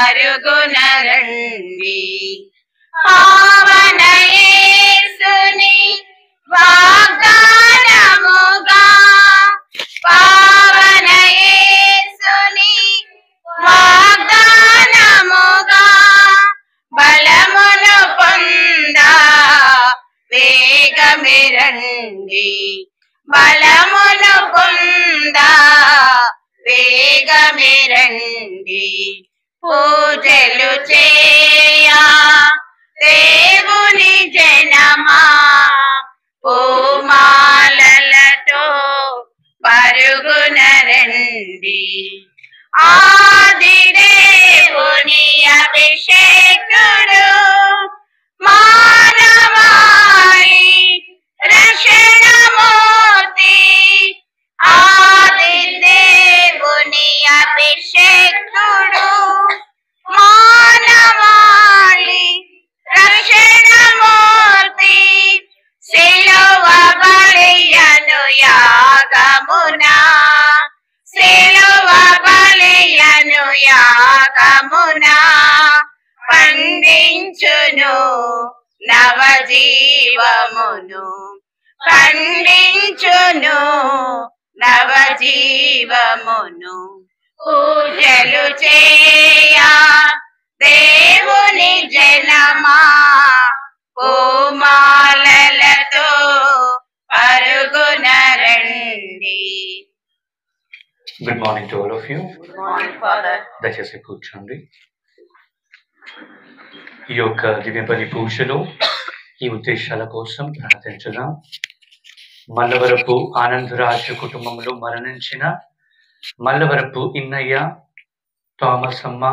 పరుగున రండి. పావన యేసుని వాగ్దానముగా, పావన యేసుని వాగ్దానముగా బలమును పొందా వేగమిరండి. బలమును పొందా వేగమిరండి. పూజలు చేయా దేవుని జనమా, పూమాలలతో పరుగున రండి. ఆది దేవుని అభిషేకుడు మానవాళి రక్షణమూర్తి. ఆది దేవుని అభిషేకుడు మానవాళి రక్షణమూర్తి. సిలువ బలియను యాగమునా, సిలువ బలియను యాగమునా పండించును నవజీవమును, పండించును నవజీవమును. పూజలు చేయా దేవుని జనమా, పూమాలలతో పరుగున రండి. Good morning to all of you. Good morning father. దయచేసి కూర్చోండి. ఈ యొక్క దివ్య బలి పూజలో ఈ ఉద్దేశాల కోసం ప్రార్థించుదాం. మల్లవరపు ఆనందరాజు కుటుంబంలో మరణించిన మల్లవరపు ఇన్నయ్య, థామస్ అమ్మ,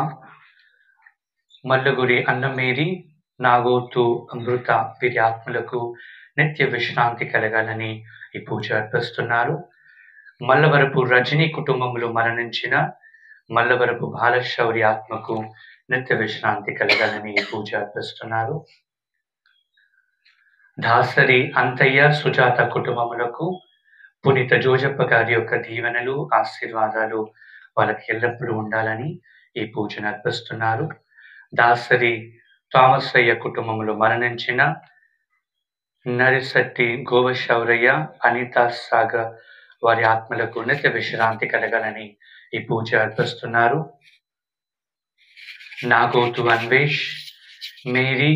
మల్లగురి అన్నమేరి, నాగోతు అమృత వీరి ఆత్మలకు నిత్య విశ్రాంతి కలగాలని ఈ పూజ అర్పిస్తున్నారు. మల్లవరపు రజని కుటుంబంలో మరణించిన మల్లవరపు బాలశౌరి ఆత్మకు నిత్య విశ్రాంతి కలగాలని ఈ పూజ అర్పిస్తున్నారు. దాసరి అంతయ్య, సుజాత కుటుంబములకు పునీత జోజప్ప గారి యొక్క దీవెనలు, ఆశీర్వాదాలు వాళ్ళకి ఎల్లప్పుడూ ఉండాలని ఈ పూజను అర్పిస్తున్నారు. దాసరి థామస్ అయ్య కుటుంబంలో మరణించిన నరిశెట్టి గోవశౌరయ్య, అనితా సాగర్ వారి ఆత్మలకు నిత్య విశ్రాంతి కలగాలని ఈ పూజ అర్పిస్తున్నారు. నాగోతు అన్వేష్, మేరీ,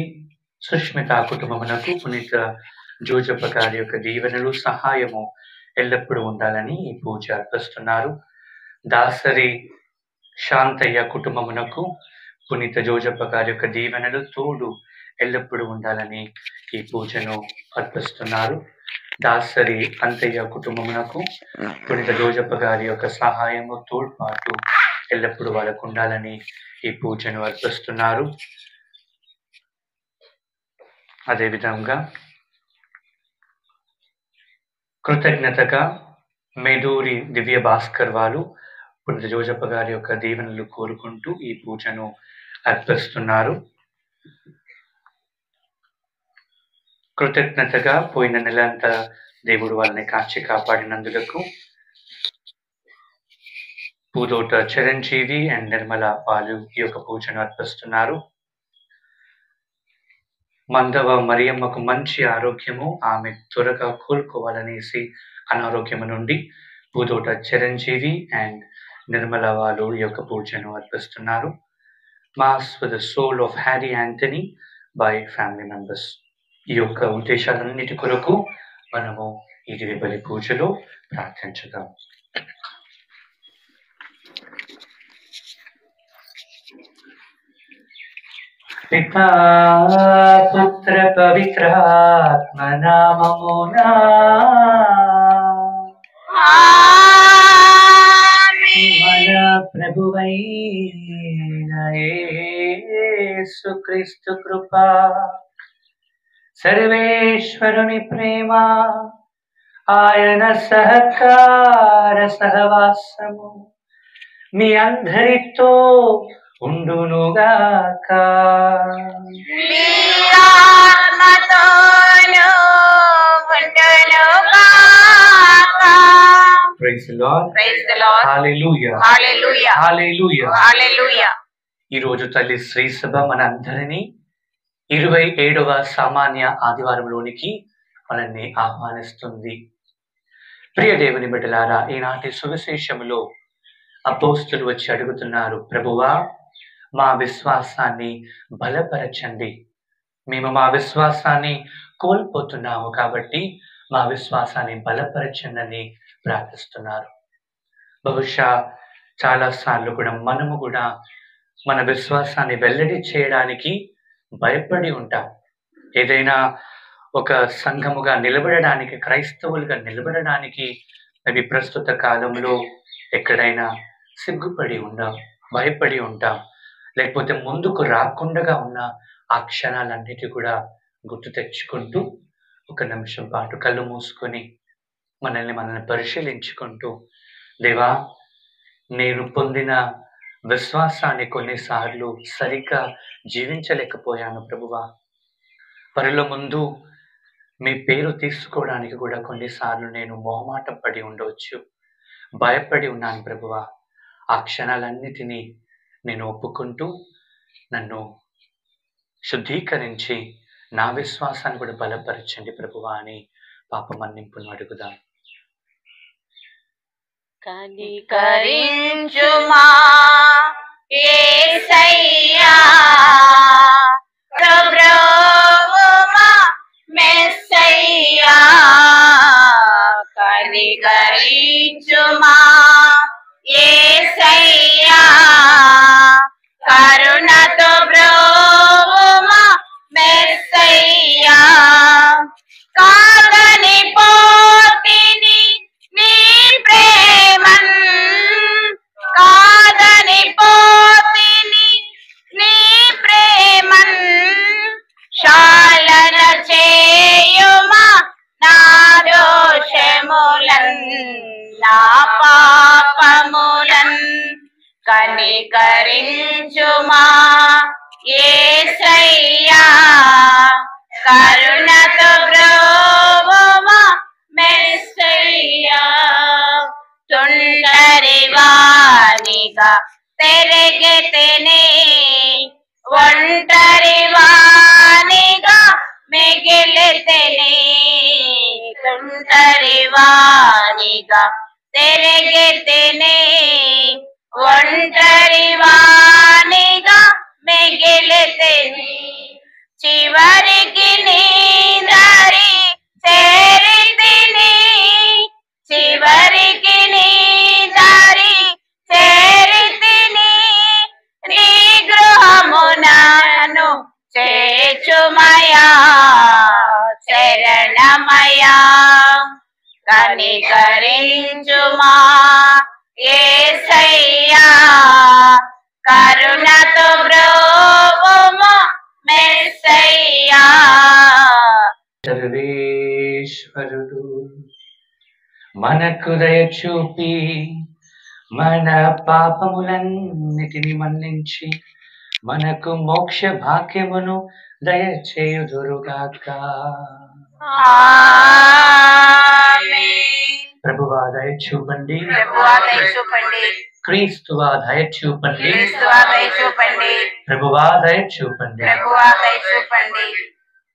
సుష్మిత కుటుంబమునకు పునీత జోజప్ప గారి యొక్క దీవెనలు, సహాయము ఎల్లప్పుడూ ఉండాలని ఈ పూజ అర్పిస్తున్నారు. దాసరి శాంతయ్య కుటుంబమునకు పునీత జోజప్ప గారి యొక్క దీవెనలు, తోడు ఎల్లప్పుడూ ఉండాలని ఈ పూజను అర్పిస్తున్నారు. దాసరి అంతయ్య కుటుంబమునకు పునీత జోజప్ప గారి యొక్క సహాయము, తోడ్పాటు ఎల్లప్పుడూ వాళ్ళకు ఉండాలని ఈ పూజను అర్పిస్తున్నారు. అదేవిధంగా కృతజ్ఞతగా మేడూరి దివ్య భాస్కర్ వాళ్ళు పునీత జోజప్ప గారి యొక్క దీవెనలు కోరుకుంటూ ఈ పూజను అర్పిస్తున్నారు. కృతజ్ఞతగా పోయిన నెలంతా దేవుడు వాళ్ళని కాచి కాపాడినందుకు పూదోట చిరంజీవి అండ్ నిర్మల వాళ్ళు ఈ యొక్క పూజను అర్పిస్తున్నారు. మందవ మరియమ్మకు మంచి ఆరోగ్యము, ఆమె త్వరగా కోలుకోవాలనేసి అనారోగ్యము నుండి పూదోట చిరంజీవి అండ్ నిర్మల వాళ్ళు ఈ యొక్క పూజను అర్పిస్తున్నారు. Mass for the soul of Harry Antony by family members. ఈ యొక్క ఉద్దేశాలన్నిటి కొరకు మనము ఈ దివ్య బలి పూజలో ప్రార్థించుదాం. పితా పుత్ర పవిత్రాత్మ నామమునా మన ప్రభువైన యేసుక్రీస్తు కృపా, సర్వేశ్వరుని ప్రేమ, ఆయన సహకార సహవాసము మీ అందరితో ఉండునుగాక. Praise the Lord. Praise the Lord. Hallelujah. Hallelujah. Hallelujah. Hallelujah. ఈరోజు తల్లి శ్రీ సభ మనందరినీ 27వ సామాన్య ఆదివారంలోనికి మనల్ని ఆహ్వానిస్తుంది. ప్రియ దేవుని బిడ్డలారా, ఈనాటి సువిశేషములో అపోస్తులు వచ్చి అడుగుతున్నారు, ప్రభువా మా విశ్వాసాన్ని బలపరచండి, మేము మా విశ్వాసాన్ని కోల్పోతున్నాము కాబట్టి మా విశ్వాసాన్ని బలపరచండి ప్రార్థిస్తున్నారు. బహుశా చాలాసార్లు కూడా మనము కూడా మన విశ్వాసాన్ని వెల్లడి చేయడానికి భయపడి ఉంటాం. ఏదైనా ఒక సంఘముగా నిలబడడానికి, క్రైస్తవులుగా నిలబడడానికి అవి ప్రస్తుత కాలంలో ఎక్కడైనా సిగ్గుపడి ఉంటాం, భయపడి ఉంటాం. లేకపోతే ముందుకు రాకుండా ఉన్న ఆ క్షణాలన్నిటి కూడా గుర్తు తెచ్చుకుంటూ ఒక నిమిషం పాటు కళ్ళు మూసుకొని మనల్ని పరిశీలించుకుంటూ, దేవా నేను పొందిన విశ్వాసాన్ని కొన్నిసార్లు సరిగ్గా జీవించలేకపోయాను ప్రభువా. పరుల ముందు మీ పేరు తీసుకోవడానికి కూడా కొన్నిసార్లు నేను మొహమాటం పడి ఉండవచ్చు, భయపడి ఉన్నాను ప్రభువా. ఆ క్షణాలన్నిటినీ నేను ఒప్పుకుంటూ నన్ను శుద్ధీకరించి నా విశ్వాసాన్ని కూడా బలపరచండి ప్రభువా అని పాప మన్నింపును అడుగుదాం. కనికరించుమా యేసయ్యా, ప్రభువా మెస్సయ్యా, కనికరించుమా యేసయ్యా, కరుణతో ప్రభువా మెస్సయ్యా, కాదని పోతిని నీ ప్రేమన్, కాదని పోతిని నీ ప్రేమన్, శాలన చేయుమా నా దోషములన్, నా పాపములన్, కనికరించుమా యేసయ్యా, కరుణతో ప్రభువా మెస్సయ్యా, తొంటరివానిగా తిరిగితిని, ఒంటరివానిగా మిగిలితిని, తొంటరివానిగా తిరిగితిని, ఒంటరివానిగా మిగిలితిని, చివరికి నీ దారి చేరితిని, చివరికి నీ దారి చేరితిని, నీ గృహమునను చేర్చుమయా, శరణమయా, కనికరించుమా యేసయ్యా, కరుణతో ప్రభువా మెస్సయ్యా. సర్వేశ్వరుడు మనకు దయ చూపి మన పాపములన్నిటిని మన్నించి మనకు మోక్ష భాగ్యమును దయచేయుదురుగాక. ఆమేన్. ప్రభువా దయ చూపండి, ప్రభువా దయ చూపండి, క్రీస్తువా దయ చూపండి, క్రీస్తువా దయ చూపండి, ప్రభువా దయ చూపండి, ప్రభువా దయ చూపండి.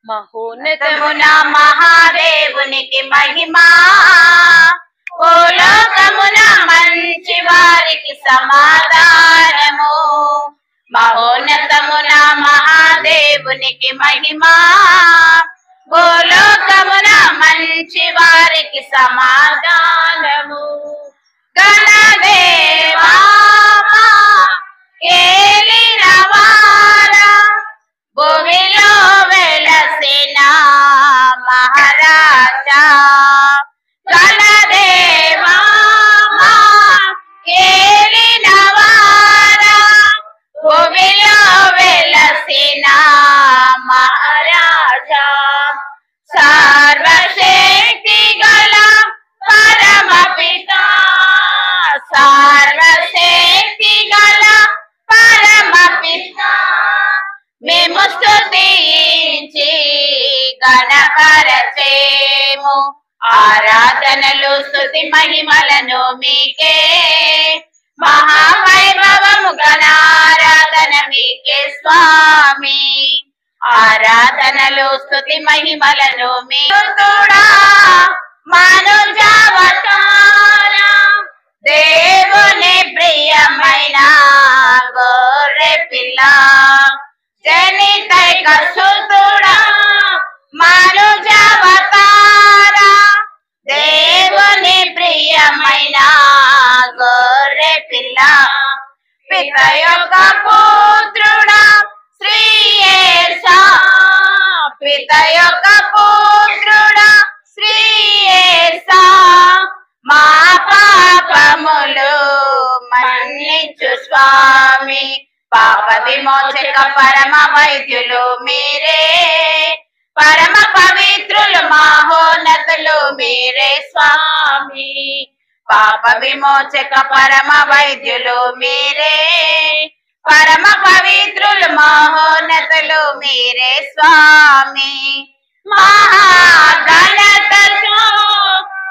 మహోన్నతమున మహాదేవునికి మహిమా, భూలోకమున మంచి వారికి సమాధానము, మహోన్నతమున మహాదేవునికి మహిమా, భూలోకమున మంచి వారికి సమాధానము. గణదేవా ఏలినవారా, భూమిలో వెలసిన మహారాజా, గణదేవా ఏలినవారా, భూమిలో వెలసిన మహారాజా, సర్వశక్తి గల పరమపిత, సర్వశక్తి గల పరమపిత, మేము స్తుతించి గణపరచేము, ఆరాధనలు స్తుతి మహిమలను మీకే, మహావైభవము గణారాధన స్వామి. ఆరాధనలు స్తుతి మహిమలను మీరు తోడా మనుజావతార దేవుని ప్రియమైన గొర్రె పిల్ల జనితైక సుతుడా మనుజావతార దేవుని ప్రియమైన గొర్రె పిల్ల పిత యొక్క పుత్రుడా శ్రీ యేసా పిత యొక్క పుత్రుడా శ్రీ యేసా మా పాపములు మన్నించు స్వామి. పాప విమోచక పరమ వైద్యులు మీరే పరమ పవిత్రులు మహోన్నతులు మీరే స్వామి. పాప విమోచక పరమ వైద్యులు మీరే పరమ పవిత్రులు మహోన్నతులు మీరే స్వామి. మహాగణతతో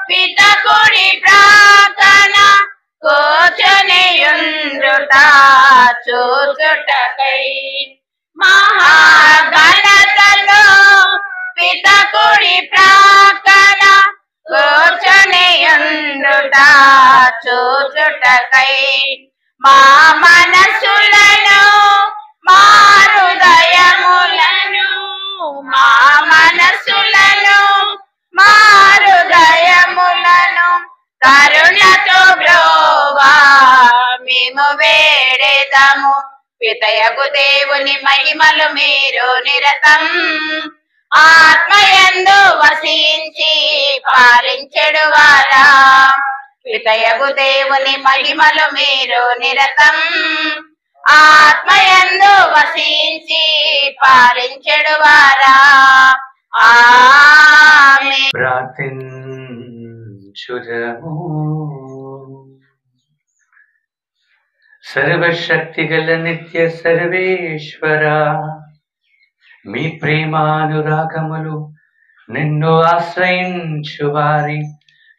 పిత కుడి ప్రార్థన కూర్చొనియుండుట చూచుటకై మహాగణతలో పిత కుడి ప్రార్థన కూర్చొనియుండుట చూచుటకై మా మనసులను మా హృదయములను మా మనసులను మా హృదయములను కరుణతో బ్రోవా మేము వేడేదము. పితయగు దేవుని మహిమలు మీరు నిరతం ఆత్మయందు వసించి పాలించెడు వారా. పితయగు దేవుని మహిమలు మీరు నిరతం ఆత్మయందు వసించి పాలించెడు వారా. ఆమేన్. ప్రార్థించుదము. సర్వశక్తి గల నిత్య సర్వేశ్వర, మీ ప్రేమానురాగములు నిన్ను ఆశ్రయించు వారి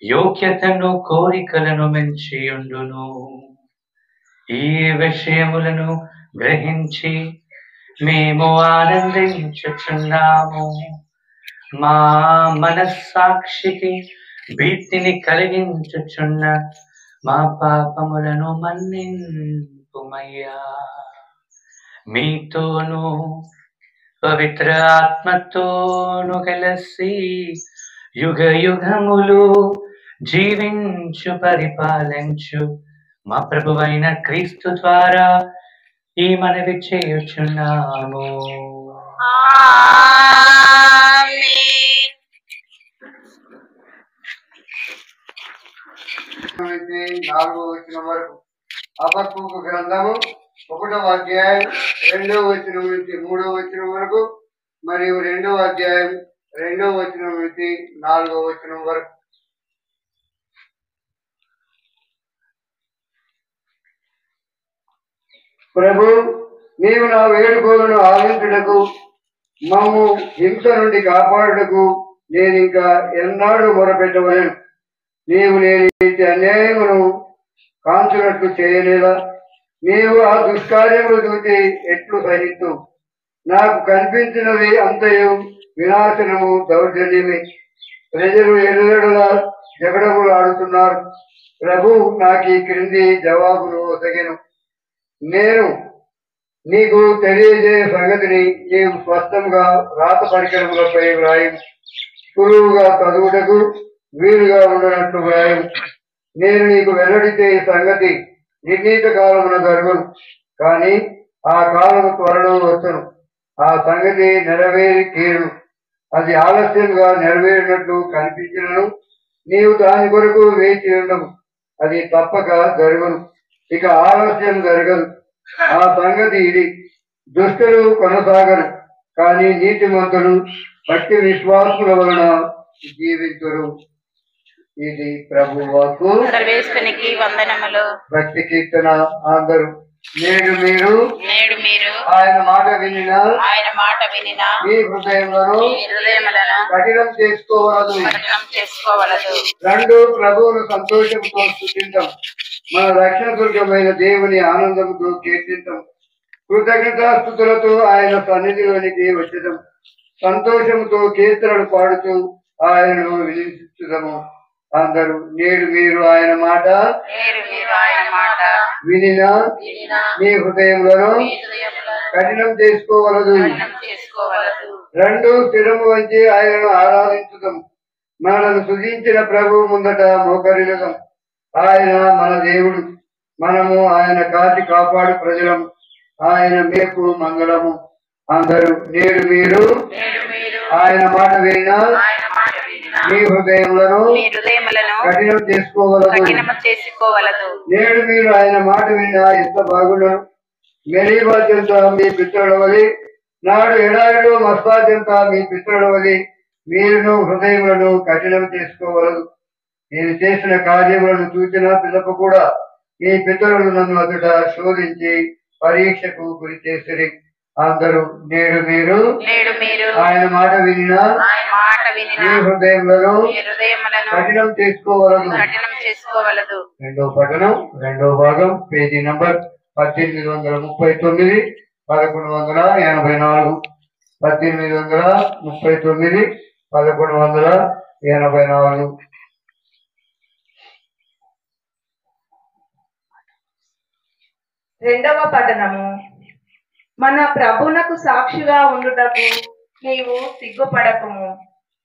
యోగ్యతను కోరికలను మెంచియుండును. ఈ విషయములను గ్రహించి మేము ఆనందించుచున్నాము. మా మనస్సాక్షికి భీతిని కలిగించుచున్న మా పాపములను మన్నింపుమయ్యా. మీతోను పవిత్ర ఆత్మతోను కలిసి యుగ యుగములు జీవించు పరిపాలించు మా ప్రభువైన క్రీస్తు ద్వారా ఈ మనవి చేయుచున్నాము. ఆమేన్. 4వ వచనం వరకు హబక్కూకు గ్రంథము 1వ అధ్యాయం 2వ వచనం నుంచి 3వ వచనం వరకు మరియు 2వ అధ్యాయం 2వ వచనం నుంచి 4వ వచనం వరకు. ప్రభు, నీవు నా వేడుకోలను ఆలించుటకు మమ్ము హింస నుండి కాపాడుటకు నేను ఇంకా ఎన్నాడు మొరపెట్టవలను. నీవు నేను ఇచ్చే అన్యాయమును కాంచునట్లు చేయలేదా? నీవు ఆ దుష్కార్యములు చూసి ఎట్లు సహిస్తూ? నాకు కనిపించినవి అంతయు వినాశనము దౌర్జన్యమే. ప్రజలు ఎరుదడులా జగడములు ఆడుతున్నారు. ప్రభు నాకు ఈ క్రింది జవాబును ఒసగెను. నేను నీకు తెలియజేయ సంగతిని నీవు స్పష్టంగా రాత పరికరములపై వ్రాయి, సులువుగా చదువుటకు వీలుగా ఉండనట్లు వ్రాయం. నేను నీకు వెల్లడితే ఈ సంగతి నిర్ణీత కాలమున జరుగును, కానీ ఆ కాలము త్వరలో వచ్చును. ఆ సంగతి నెరవేరి తీరును. అది ఆలస్యంగా నెరవేరినట్లు కనిపించినను నీవు దాని కొరకు వేచి ఉండము. అది తప్పక జరుగును, ఇక ఆలస్యం జరగదు. ఆ సంగతి ఇది: దుష్టులు కొనసాగరు, కానీ నీతిమంతులు భక్తి విశ్వాసుల వలన జీవించురు. ఇది ప్రభు వాక్కు. సర్వేశ్వరునికి వందనములు. భక్తి కీర్తన అందరూ. నేడు మీరు ఆయన మాట వినినా మీ హృదయములను కఠినం చేసుకోవలదు. రెండు ప్రభువును సంతోషంతో స్తుతించం, మన రక్షణ దుర్గమైన దేవుని ఆనందంతో కీర్తించం. కృతజ్ఞతాస్తుతులతో ఆయన సన్నిధిలోనికి వచ్చేదం. సంతోషంతో కీర్తనలు పాడుతూ ఆయనను వినిపించుదము. అందరూ నేడు మీరు ఆయన మాట వినినా మీ హృదయంలో కఠినం చేసుకోవలదు. రెండు స్థిరము వంచి ఆయనను ఆరాధించుదాం. మనను సృజించిన ప్రభువు ముందట మోకరిల్లుదాం. ఆయన మన దేవుడు, మనము ఆయన కాచి కాపాడు ప్రజలం. ఆయన మేపు మంగళము. అందరూ నేడు మీరు ఆయన మాట వినినా మీ హృదయములను కఠినం చేసుకోవలదు. నేడు మీరు ఆయన మాట విన్నా ఎంత బాగుండు. మెరీబాద్యంత మీ పితరుడవలి, నాడు ఎడారిలో మస్బాద్యంత మీ పితరుడవలి మీరును హృదయములను కఠినం చేసుకోవలదు. నేను చేసిన కార్యములను చూసిన పిల్లపు కూడా మీ పితరులు నన్ను అదుట శోధించి పరీక్షకు గురి చేసిరి. అందరూ నేడు మీరు ఆయన మాట వినినా మీ హృదయములను కఠినం చేసుకోవలదు. రెండో పఠనం, రెండో భాగం, పేజీ నంబర్ 1839, 1184. 1839, 1184. రెండవ పఠనము. మన ప్రభునకు సాక్షిగా ఉండుటకు నీవు సిగ్గుపడకము.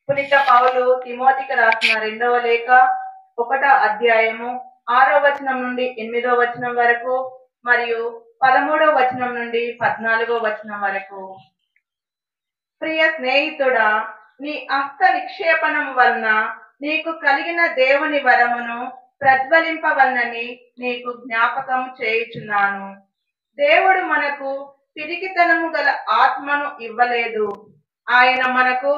పునీత పౌలు తిమోతికి రాసిన రెండవ లేఖ 1వ అధ్యాయము 6వ వచనం నుండి 8వ వచనం వరకు మరియు 13వ వచనం నుండి 14వ వచనం వరకు. ప్రియ స్నేహితుడా, నీ హస్త నిక్షేపణం వలన నీకు కలిగిన దేవుని వరమును ప్రజ్వలింపవలనని నీకు జ్ఞాపకం చేయుచున్నాను. దేవుడు మనకు పిరికితనము గల ఆత్మను ఇవ్వలేదు. ఆయన మనకు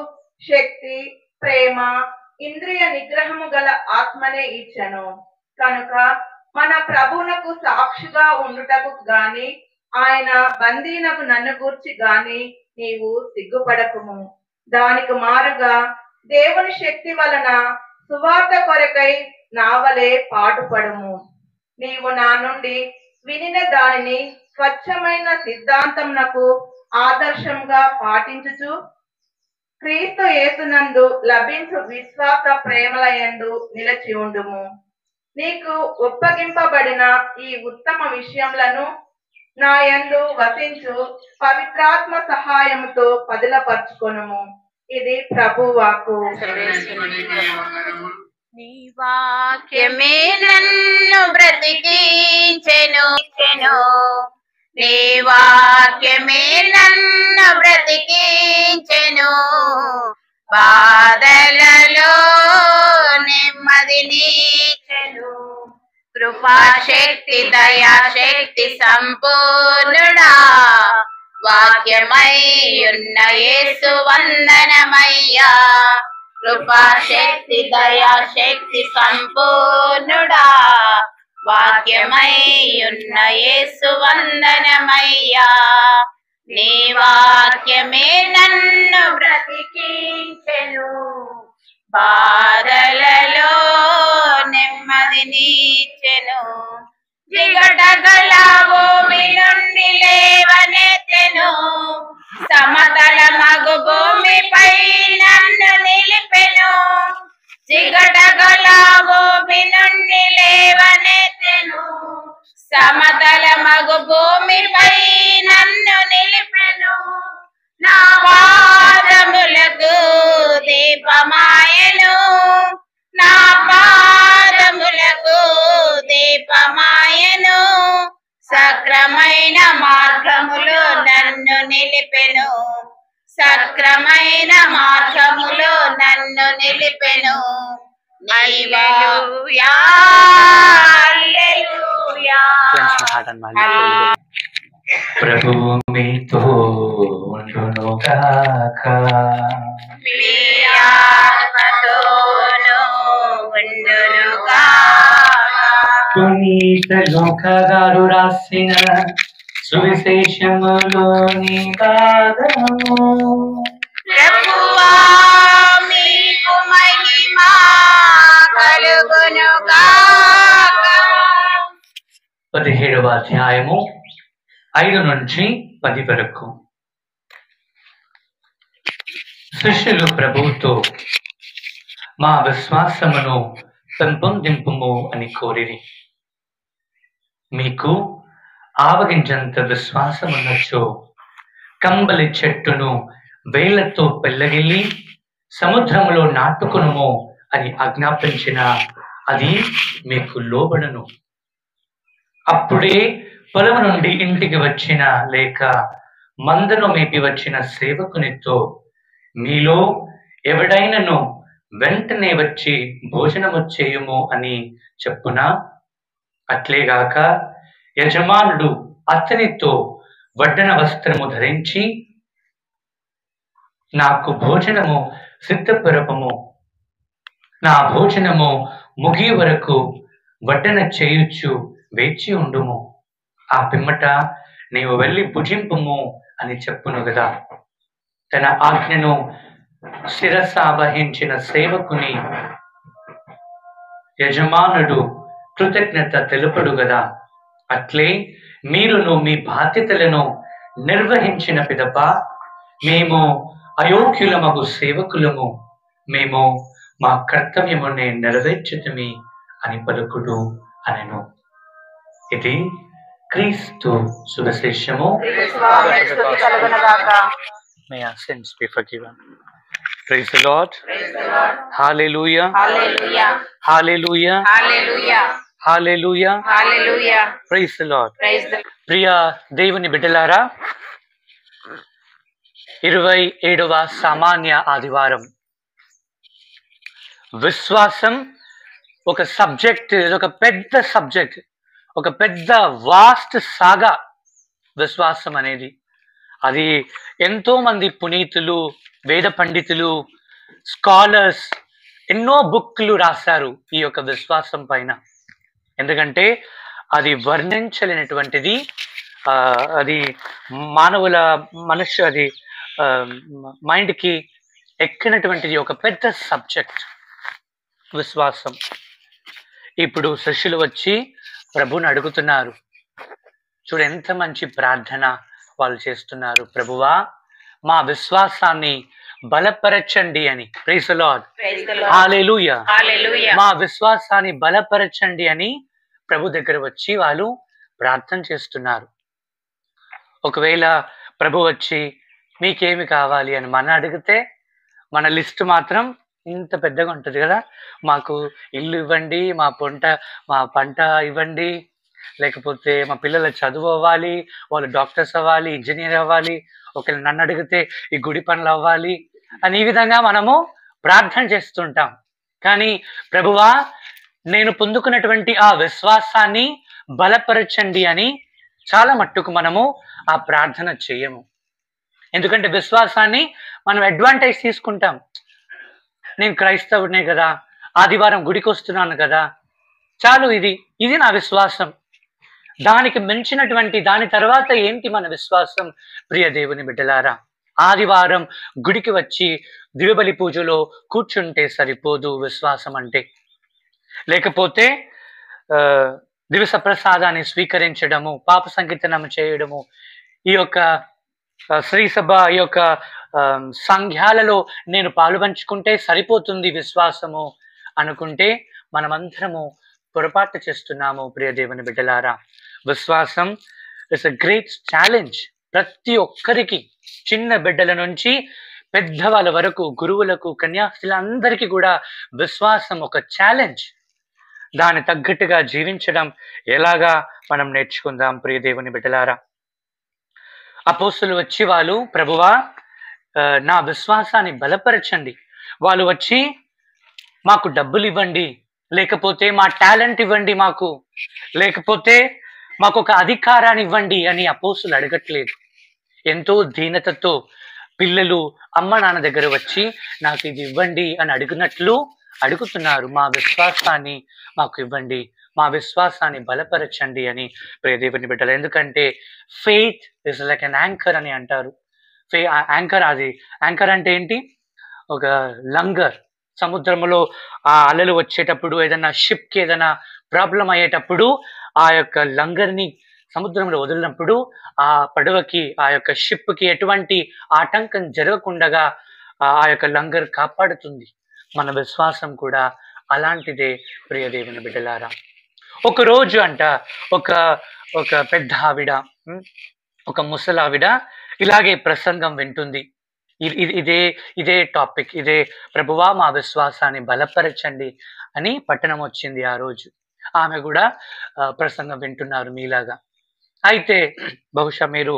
శక్తి, ప్రేమ, ఇంద్రియ నిగ్రహము గల ఆత్మనే ఇచ్చెను. కనుక మన ప్రభువునకు సాక్షిగా ఉండుటకు గాని ఆయన బందీనకు నన్ను గూర్చి గాని నీవు సిగ్గుపడకుము. దానికి మారుగా దేవుని శక్తి వలన సువార్త కొరకై నావలే పాటుపడుము. నీవు నా నుండి వినిన దానిని స్వచ్ఛమైన సిద్ధాంతమునకు ఆదర్శంగా పాటించుచు క్రీస్తు యేసునందు లభించు విశ్వాస ప్రేమలయందు నిలిచి ఉండుము. నీకు ఒప్పగింపబడిన ఈ ఉత్తమ విషయములను నా యందు వసించు పవిత్రాత్మ సహాయముతో పదిలపరచుకొనుము. ఇది ప్రభువాకు. నీ వాక్యమే నన్ను బ్రతికించెను, నీ వాక్యమే నన్ను బ్రతికించెను. బాధలలో నెమ్మదినిచ్చెను. కృపాశక్తి దయాశక్తి సంపూర్ణుడా, వాక్యమై ఉన్న యేసు వందనమయ్యా. కృపాశక్తి దయాశక్తి సంపూర్ణుడా, వాక్యమై ఉన్న యేసు వందనమయ్యా. నీ వాక్యమే నన్ను బ్రతికించెను. బాధలలో నెమ్మదినిచ్చెను. జిగటగల భూమి నుండి లేవనెత్తెను. సమతల మగు భూమిపై నన్ను నిలిపెను. జిగటగల భూమి నుండి లేవనెత్తెను. సమతల మగు భూమిపై నన్ను నిలిపెను. నా పాదములకు దీపమాయెను. నా పాదములకు దీపమాయెను. సక్రమైన మార్గములో నన్ను నిలిపెను. సక్రమైన మార్గములో నన్ను నిలిపెను. హల్లెలూయా, హల్లెలూయా. ప్రభువు మీతో ఉండునుగాక. మీ ఆత్మతోనూ ఉండునుగాక. పునీత లూకా గారు రాసిన సువిశేషములోని భాగము. ప్రభువా మీకు మహిమ కలుగునుగాక. 17వ అధ్యాయము 5 నుంచి 10 వరకు. శిష్యులు ప్రభువుతో మా విశ్వాసమును పెంపొందింపుము అని కోరిరి. మీకు ఆవగింజంత విశ్వాసమున్నచో కంబలి చెట్టును వేళ్లతో పెళ్ళగిల్లి సముద్రములో నాటుకునుము అని ఆజ్ఞాపించిన అది మీకు లోబడును. అప్పుడే పొలము నుండి ఇంటికి వచ్చిన లేక మందను మేపి వచ్చిన సేవకునితో మీలో ఎవడైనను వెంటనే వచ్చి భోజనము చేయుము అని చెప్పునా? అట్లేగాక యజమానుడు అతనితో వడ్డన వస్త్రము ధరించి నాకు భోజనము సిద్ధపరపము, నా భోజనము ముగి వరకు వడ్డన చేయుచు వేచి ఉండుము, ఆ పిమ్మట నీవు వెళ్ళి భుజింపుము అని చెప్పును గదా. తన ఆజ్ఞను శిరసావహించిన సేవకుని యజమానుడు కృతజ్ఞత తెలుపడు గదా. అట్లే మీరును మీ బాధ్యతలను నిర్వహించిన పిదప మేము అయోగ్యులమగు సేవకులము, మేము మా కర్తవ్యమునే నెరవేర్చుతమి అని పలుకుడు అనెను. ఇది క్రీస్తు సువిశేషము. May our sins be forgiven. Praise the Lord. Praise the Lord. Hallelujah. Hallelujah. Hallelujah. Hallelujah. Hallelujah. Hallelujah. Praise the Lord. Praise the ప్రియ దేవుని బిడ్డలారా, 27వ సామాన్య ఆదివారం. విశ్వాసం ఒక సబ్జెక్ట్, ఒక పెద్ద సబ్జెక్ట్, ఒక పెద్ద వాస్ట్ సాగా విశ్వాసం అనేది. అది ఎంతో మంది పునీతులు, వేద పండితులు, స్కాలర్స్ ఎన్నో బుక్లు రాశారు ఈ యొక్క విశ్వాసం పైన. ఎందుకంటే అది వర్ణించలేనటువంటిది, అది మానవుల అది మైండ్కి ఎక్కినటువంటిది ఒక పెద్ద సబ్జెక్ట్ విశ్వాసం. ఇప్పుడు శిష్యులు వచ్చి ప్రభువుని అడుగుతున్నారు. చూడు ఎంత మంచి ప్రార్థన వాళ్ళు చేస్తున్నారు. ప్రభువా, మా విశ్వాసాన్ని బలపరచండి అని. Praise the Lord. హల్లెలూయా. మా విశ్వాసాన్ని బలపరచండి అని ప్రభు దగ్గర వచ్చి వాళ్ళు ప్రార్థన చేస్తున్నారు. ఒకవేళ ప్రభు వచ్చి మీకేమి కావాలి అని మన అడిగితే మన లిస్ట్ మాత్రం ఇంత పెద్దగా ఉంటుంది కదా. మాకు ఇల్లు ఇవ్వండి, మా పంట ఇవ్వండి, లేకపోతే మా పిల్లల చదువు అవ్వాలి, వాళ్ళు డాక్టర్స్ అవ్వాలి, ఇంజనీర్ అవ్వాలి, ఒకవేళ నన్ను అడిగితే ఈ గుడి పనులు అవ్వాలి అని ఈ విధంగా మనము ప్రార్థన చేస్తుంటాం. కానీ ప్రభువా, నేను పొందుకున్నటువంటి ఆ విశ్వాసాన్ని బలపరచండి అని చాలా మట్టుకు మనము ఆ ప్రార్థన చేయము. ఎందుకంటే విశ్వాసాన్ని మనం అడ్వాంటేజ్ తీసుకుంటాం. నేను క్రైస్తవుడినే కదా, ఆదివారం గుడికి వస్తున్నాను కదా, చాలు ఇది నా విశ్వాసం. దానికి మించినటువంటి దాని తర్వాత ఏంటి మన విశ్వాసం? ప్రియ దేవుని బిడ్డలారా, ఆదివారం గుడికి వచ్చి దివ్యబలి పూజలో కూర్చుంటే సరిపోదు విశ్వాసం అంటే. లేకపోతే దివస ప్రసాదాన్ని స్వీకరించడము, పాప సంకీర్తనం చేయడము, ఈ యొక్క శ్రీసభ, ఈ యొక్క సంఘాలలో నేను పాలుపంచుకుంటే సరిపోతుంది విశ్వాసము అనుకుంటే మనమందరము పొరపాటు చేస్తున్నాము. ప్రియ దేవుని బిడ్డలారా, విశ్వాసం ఇట్స్ ఎ గ్రేట్ ఛాలెంజ్. ప్రతి ఒక్కరికి, చిన్న బిడ్డల నుంచి పెద్దవాళ్ళ వరకు, గురువులకు, కన్యాస్త్రీలందరికీ కూడా విశ్వాసం ఒక ఛాలెంజ్. దాని తగ్గట్టుగా జీవించడం ఎలాగా మనం నేర్చుకుందాం. ప్రియ దేవుని బిడ్డలారా, అపోస్తులు వచ్చి వాళ్ళు ప్రభువా నా విశ్వాసాన్ని బలపరచండి, వాళ్ళు వచ్చి మాకు డబ్బులు ఇవ్వండి, లేకపోతే మా టాలెంట్ ఇవ్వండి, లేకపోతే మాకు ఒక అధికారాన్ని ఇవ్వండి అని అపోస్తులు అడగట్లేదు. ఎంతో దీనతతో పిల్లలు అమ్మ నాన్న దగ్గర వచ్చి నాకు ఇది ఇవ్వండి అని అడుగుతున్నారు. మా విశ్వాసాన్ని మాకు ఇవ్వండి, మా విశ్వాసాన్ని బలపరచండి అని. ప్రియ దేవుని బిడ్డలు, ఎందుకంటే faith is like an anchor అని అంటారు. యాంకర్ అంటే ఏంటి? ఒక లంగర్. సముద్రంలో ఆ అలలు వచ్చేటప్పుడు, ఏదైనా షిప్కి ఏదైనా ప్రాబ్లం అయ్యేటప్పుడు ఆ యొక్క లంగర్ని సముద్రంలో వదిలినప్పుడు ఆ పడవకి, ఆ యొక్క షిప్కి ఎటువంటి ఆటంకం జరగకుండా ఆ యొక్క లంగర్ కాపాడుతుంది. మన విశ్వాసం కూడా అలాంటిదే ప్రియ దేవుని బిడ్డలారా. ఒక రోజు అంట ఒక ఒక పెద్ద ఆవిడ, ఒక ముసలావిడ ఇలాగే ప్రసంగం వింటుంది. ఇదే టాపిక్, ఇదే ప్రభువా మా విశ్వాసాన్ని బలపరచండి అని పట్టణం వచ్చింది ఆ రోజు. ఆమె కూడా ప్రసంగం వింటున్నారు మీలాగా. అయితే బహుశా మీరు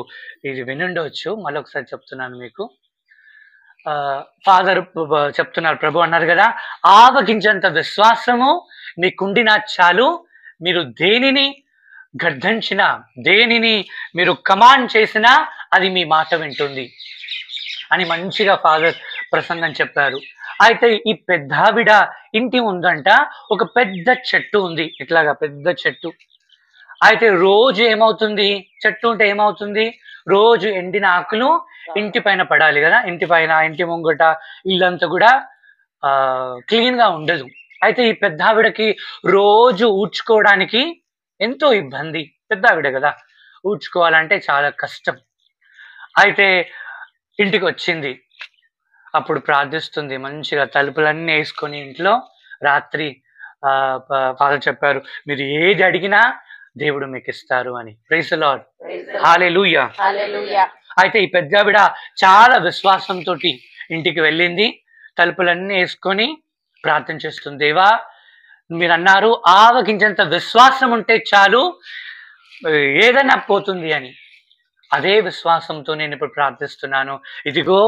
ఇది వినుండవచ్చు, మళ్ళొకసారి చెప్తున్నాను మీకు. ఫాదర్ చెప్తున్నారు, ప్రభు అన్నారు కదా, ఆవగించంత విశ్వాసము మీకుండినా చాలు, మీరు దేనిని గర్ధించినా, దేనిని మీరు కమాండ్ చేసినా అది మీ మాట వింటుంది అని మంచిగా ఫాదర్ ప్రసంగం చెప్పారు. అయితే ఈ పెద్దావిడ ఇంటి ముందంట ఒక పెద్ద చెట్టు ఉంది, ఇట్లాగా పెద్ద చెట్టు. అయితే రోజు ఏమవుతుంది, చెట్టు ఉంటే ఏమవుతుంది, రోజు ఎండిన ఆకులు ఇంటి పైన పడాలి కదా, ఇంటి పైన, ఇంటి ముంగట, ఇల్లంతా కూడా క్లీన్ గా ఉండదు. అయితే ఈ పెద్దావిడకి రోజు ఊడ్చుకోవడానికి ఎంతో ఇబ్బంది, పెద్దావిడ కదా, ఊడ్చుకోవాలంటే చాలా కష్టం. అయితే ఇంటికి వచ్చింది, అప్పుడు ప్రార్థిస్తుంది మంచిగా, తలుపులన్నీ వేసుకొని ఇంట్లో. రాత్రి ఫాదర్ చెప్పారు, మీరు ఏది అడిగినా దేవుడు మీకు ఇస్తారు అని. ప్రైజ్ ది లార్డ్, హల్లెలూయా. అయితే ఈ పెద్దావిడ చాలా విశ్వాసంతో ఇంటికి వెళ్ళింది, తలుపులన్నీ వేసుకొని ప్రార్థన చేస్తుంది. దేవా, మీరు అన్నారు ఆవగించంత విశ్వాసం ఉంటే చాలు, ఏదైనా పోతుంది అని. అదే విశ్వాసంతో నేను ఇప్పుడు ప్రార్థిస్తున్నాను. ఇదిగో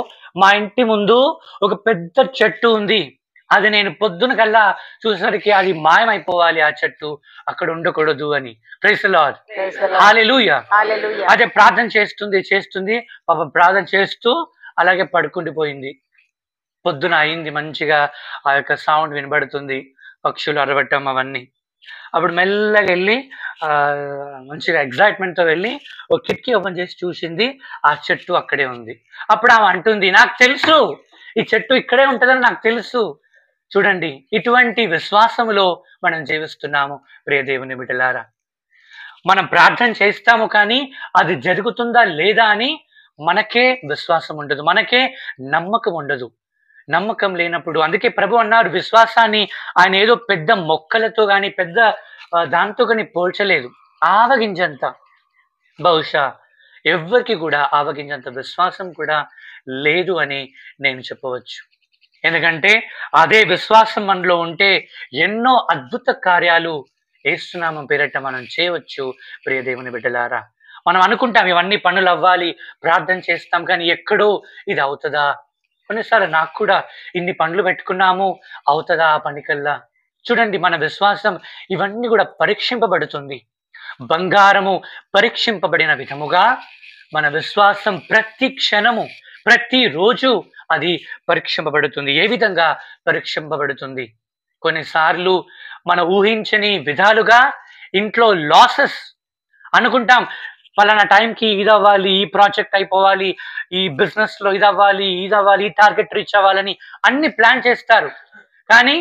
మా ఇంటి ముందు ఒక పెద్ద చెట్టు ఉంది, అది నేను పొద్దున కల్లా చూసేసరికి అది మాయమైపోవాలి, ఆ చెట్టు అక్కడ ఉండకూడదు అని. ప్రైజ్ ది లార్డ్, హల్లెలూయా. అదే ప్రార్థన చేస్తుంది పాప, ప్రార్థన చేస్తూ అలాగే పడుకుండిపోయింది. పొద్దున అయింది, మంచిగా ఆ యొక్క సౌండ్ వినబడుతుంది, పక్షులు అరవటం అవన్నీ. అప్పుడు మెల్లగా వెళ్ళి మంచిగా ఎగ్జైట్మెంట్తో వెళ్ళి ఒక కిటికీ ఓపెన్ చేసి చూసింది, ఆ చెట్టు అక్కడే ఉంది. అప్పుడు ఆమె అంటుంది, నాకు తెలుసు ఈ చెట్టు ఇక్కడే ఉంటుందని నాకు తెలుసు. చూడండి, ఇటువంటి విశ్వాసములో మనం జీవిస్తున్నాము ప్రియ దేవుని బిడ్డలారా. మనం ప్రార్థన చేస్తాము, కానీ అది జరుగుతుందా లేదా అని మనకే విశ్వాసం ఉండదు, మనకే నమ్మకం ఉండదు. నమ్మకం లేనప్పుడు, అందుకే ప్రభు అన్నారు, విశ్వాసాన్ని ఆయన ఏదో పెద్ద మొక్కలతో కానీ పెద్ద దాంతో కానీ పోల్చలేదు. ఆవగింజంత, బహుశా ఎవరికి కూడా ఆవగింజంత విశ్వాసం కూడా లేదు అని నేను చెప్పవచ్చు. ఎందుకంటే అదే విశ్వాసం మనలో ఉంటే ఎన్నో అద్భుత కార్యాలు యేసునామం పేరట మనం చేయవచ్చు ప్రియ దేవుని బిడ్డలారా. మనం అనుకుంటాం ఇవన్నీ పనులు అవ్వాలి, ప్రార్థన చేస్తాం, కానీ ఎక్కడో ఇది అవుతుందా. కొన్నిసార్లు నాకు కూడా ఇన్ని పనులు పెట్టుకున్నాము, అవుతుందా ఆ పనికల్లా. చూడండి, మన విశ్వాసం ఇవన్నీ కూడా పరీక్షింపబడుతుంది. బంగారము పరీక్షింపబడిన విధముగా మన విశ్వాసం ప్రతి క్షణము, ప్రతిరోజు అది పరీక్షింపబడుతుంది. ఏ విధంగా పరీక్షింపబడుతుంది? కొన్నిసార్లు మన ఊహించని విధాలుగా ఇంట్లో లాసెస్ అనుకుంటాం, పలానా టైంకి ఇది అవ్వాలి, ఈ ప్రాజెక్ట్ అయిపోవాలి, ఈ బిజినెస్ లో ఇది అవ్వాలి, ఈ టార్గెట్ రీచ్ అవ్వాలని అన్ని ప్లాన్ చేస్తారు. కానీ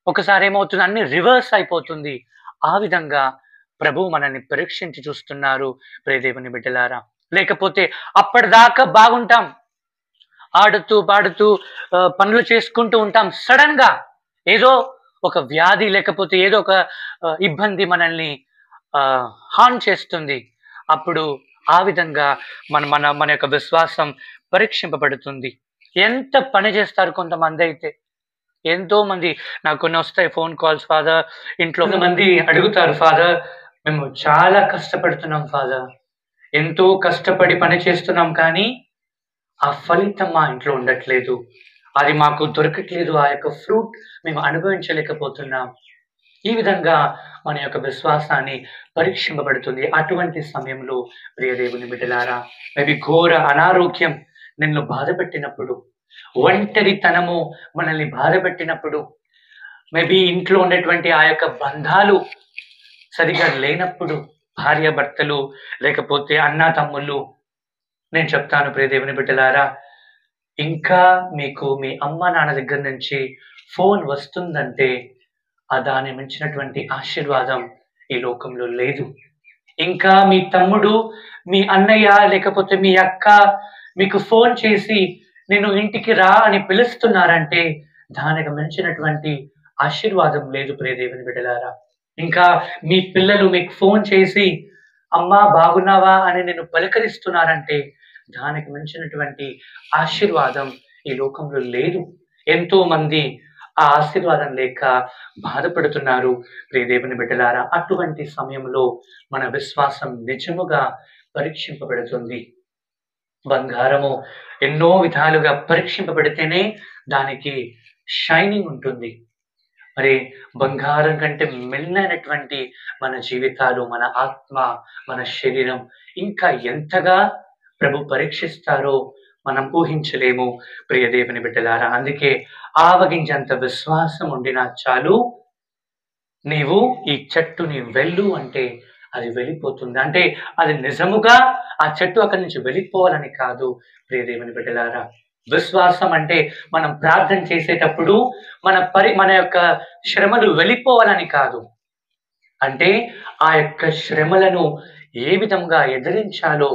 ఒకసారి ఏమవుతుంది, అన్ని రివర్స్ అయిపోతుంది. ఆ విధంగా ప్రభు మనల్ని పరీక్షించి చూస్తున్నారు ప్రియదేవుని బిడ్డలారా. లేకపోతే అప్పటిదాకా బాగుంటాం, ఆడుతూ పాడుతూ పనులు చేసుకుంటూ ఉంటాం, సడన్ గా ఏదో ఒక వ్యాధి లేకపోతే ఏదో ఒక ఇబ్బంది మనల్ని హార్మ్ చేస్తుంది. అప్పుడు ఆ విధంగా మన యొక్క విశ్వాసం పరీక్షింపబడుతుంది. ఎంత పని చేస్తారు కొంతమంది, అయితే ఎంతో మంది నాకు కొన్ని వస్తాయి ఫోన్ కాల్స్, ఫాదర్ ఇంట్లో మంది అడుగుతారు, ఫాదర్ మేము చాలా కష్టపడుతున్నాం ఫాదర్, ఎంతో కష్టపడి పని చేస్తున్నాం, కానీ ఆ ఫలితం మా ఇంట్లో ఉండట్లేదు, అది మాకు దొరకట్లేదు, ఆ యొక్క ఫ్రూట్ మేము అనుభవించలేకపోతున్నాం. ఈ విధంగా మన యొక్క విశ్వాసాన్ని పరీక్షింపబడుతుంది. అటువంటి సమయంలో ప్రియ దేవుని బిడ్డలారా, మేబీ ఘోర అనారోగ్యం నిన్ను బాధ పెట్టినప్పుడు, ఒంటరితనము మనల్ని బాధ పెట్టినప్పుడు, మేబీ ఇంట్లో ఉండేటువంటి ఆ యొక్క బంధాలు సరిగా లేనప్పుడు, భార్య భర్తలు లేకపోతే అన్న తమ్ముళ్ళు, నేను చెప్తాను ప్రియ దేవుని బిడ్డలారా, ఇంకా మీకు మీ అమ్మ నాన్న దగ్గర నుంచి ఫోన్ వస్తుందంటే దాన్ని మించినటువంటి ఆశీర్వాదం ఈ లోకంలో లేదు. ఇంకా మీ తమ్ముడు, మీ అన్నయ్య లేకపోతే మీ అక్క మీకు ఫోన్ చేసి నేను ఇంటికి రా అని పిలుస్తున్నారంటే దానికి మించినటువంటి ఆశీర్వాదం లేదు ప్రియ దేవుని బిడ్డలారా. ఇంకా మీ పిల్లలు మీకు ఫోన్ చేసి అమ్మా బాగున్నావా అని నేను పలకరిస్తున్నారంటే దానికి మించినటువంటి ఆశీర్వాదం ఈ లోకంలో లేదు. ఎంతో మంది ఆ ఆశీర్వాదం లేక బాధపడుతున్నారు ప్రియ దేవుని బిడ్డలారా. అటువంటి సమయంలో మన విశ్వాసం నిజముగా పరీక్షింపబడుతుంది. బంగారము ఎన్నో విధాలుగా పరీక్షింపబడితేనే దానికి షైనింగ్ ఉంటుంది. మరి బంగారం కంటే మెల్లైనటువంటి మన జీవితాలు, మన ఆత్మ, మన శరీరం ఇంకా ఎంతగా ప్రభు పరీక్షిస్తారో మనం ఊహించలేము ప్రియ దేవుని బిడ్డలారా. అందుకే ఆవగించంత విశ్వాసం ఉండినా చాలు, నీవు ఈ చెట్టుని వెళ్ళు అంటే అది వెళ్ళిపోతుంది. అంటే అది నిజముగా ఆ చెట్టు అక్కడి నుంచి వెళ్ళిపోవాలని కాదు ప్రియ దేవుని బిడ్డలారా. విశ్వాసం అంటే మనం ప్రార్థన చేసేటప్పుడు మన యొక్క శ్రమలు వెళ్ళిపోవాలని కాదు, అంటే ఆ యొక్క శ్రమలను ఏ విధంగా ఎదిరించాలో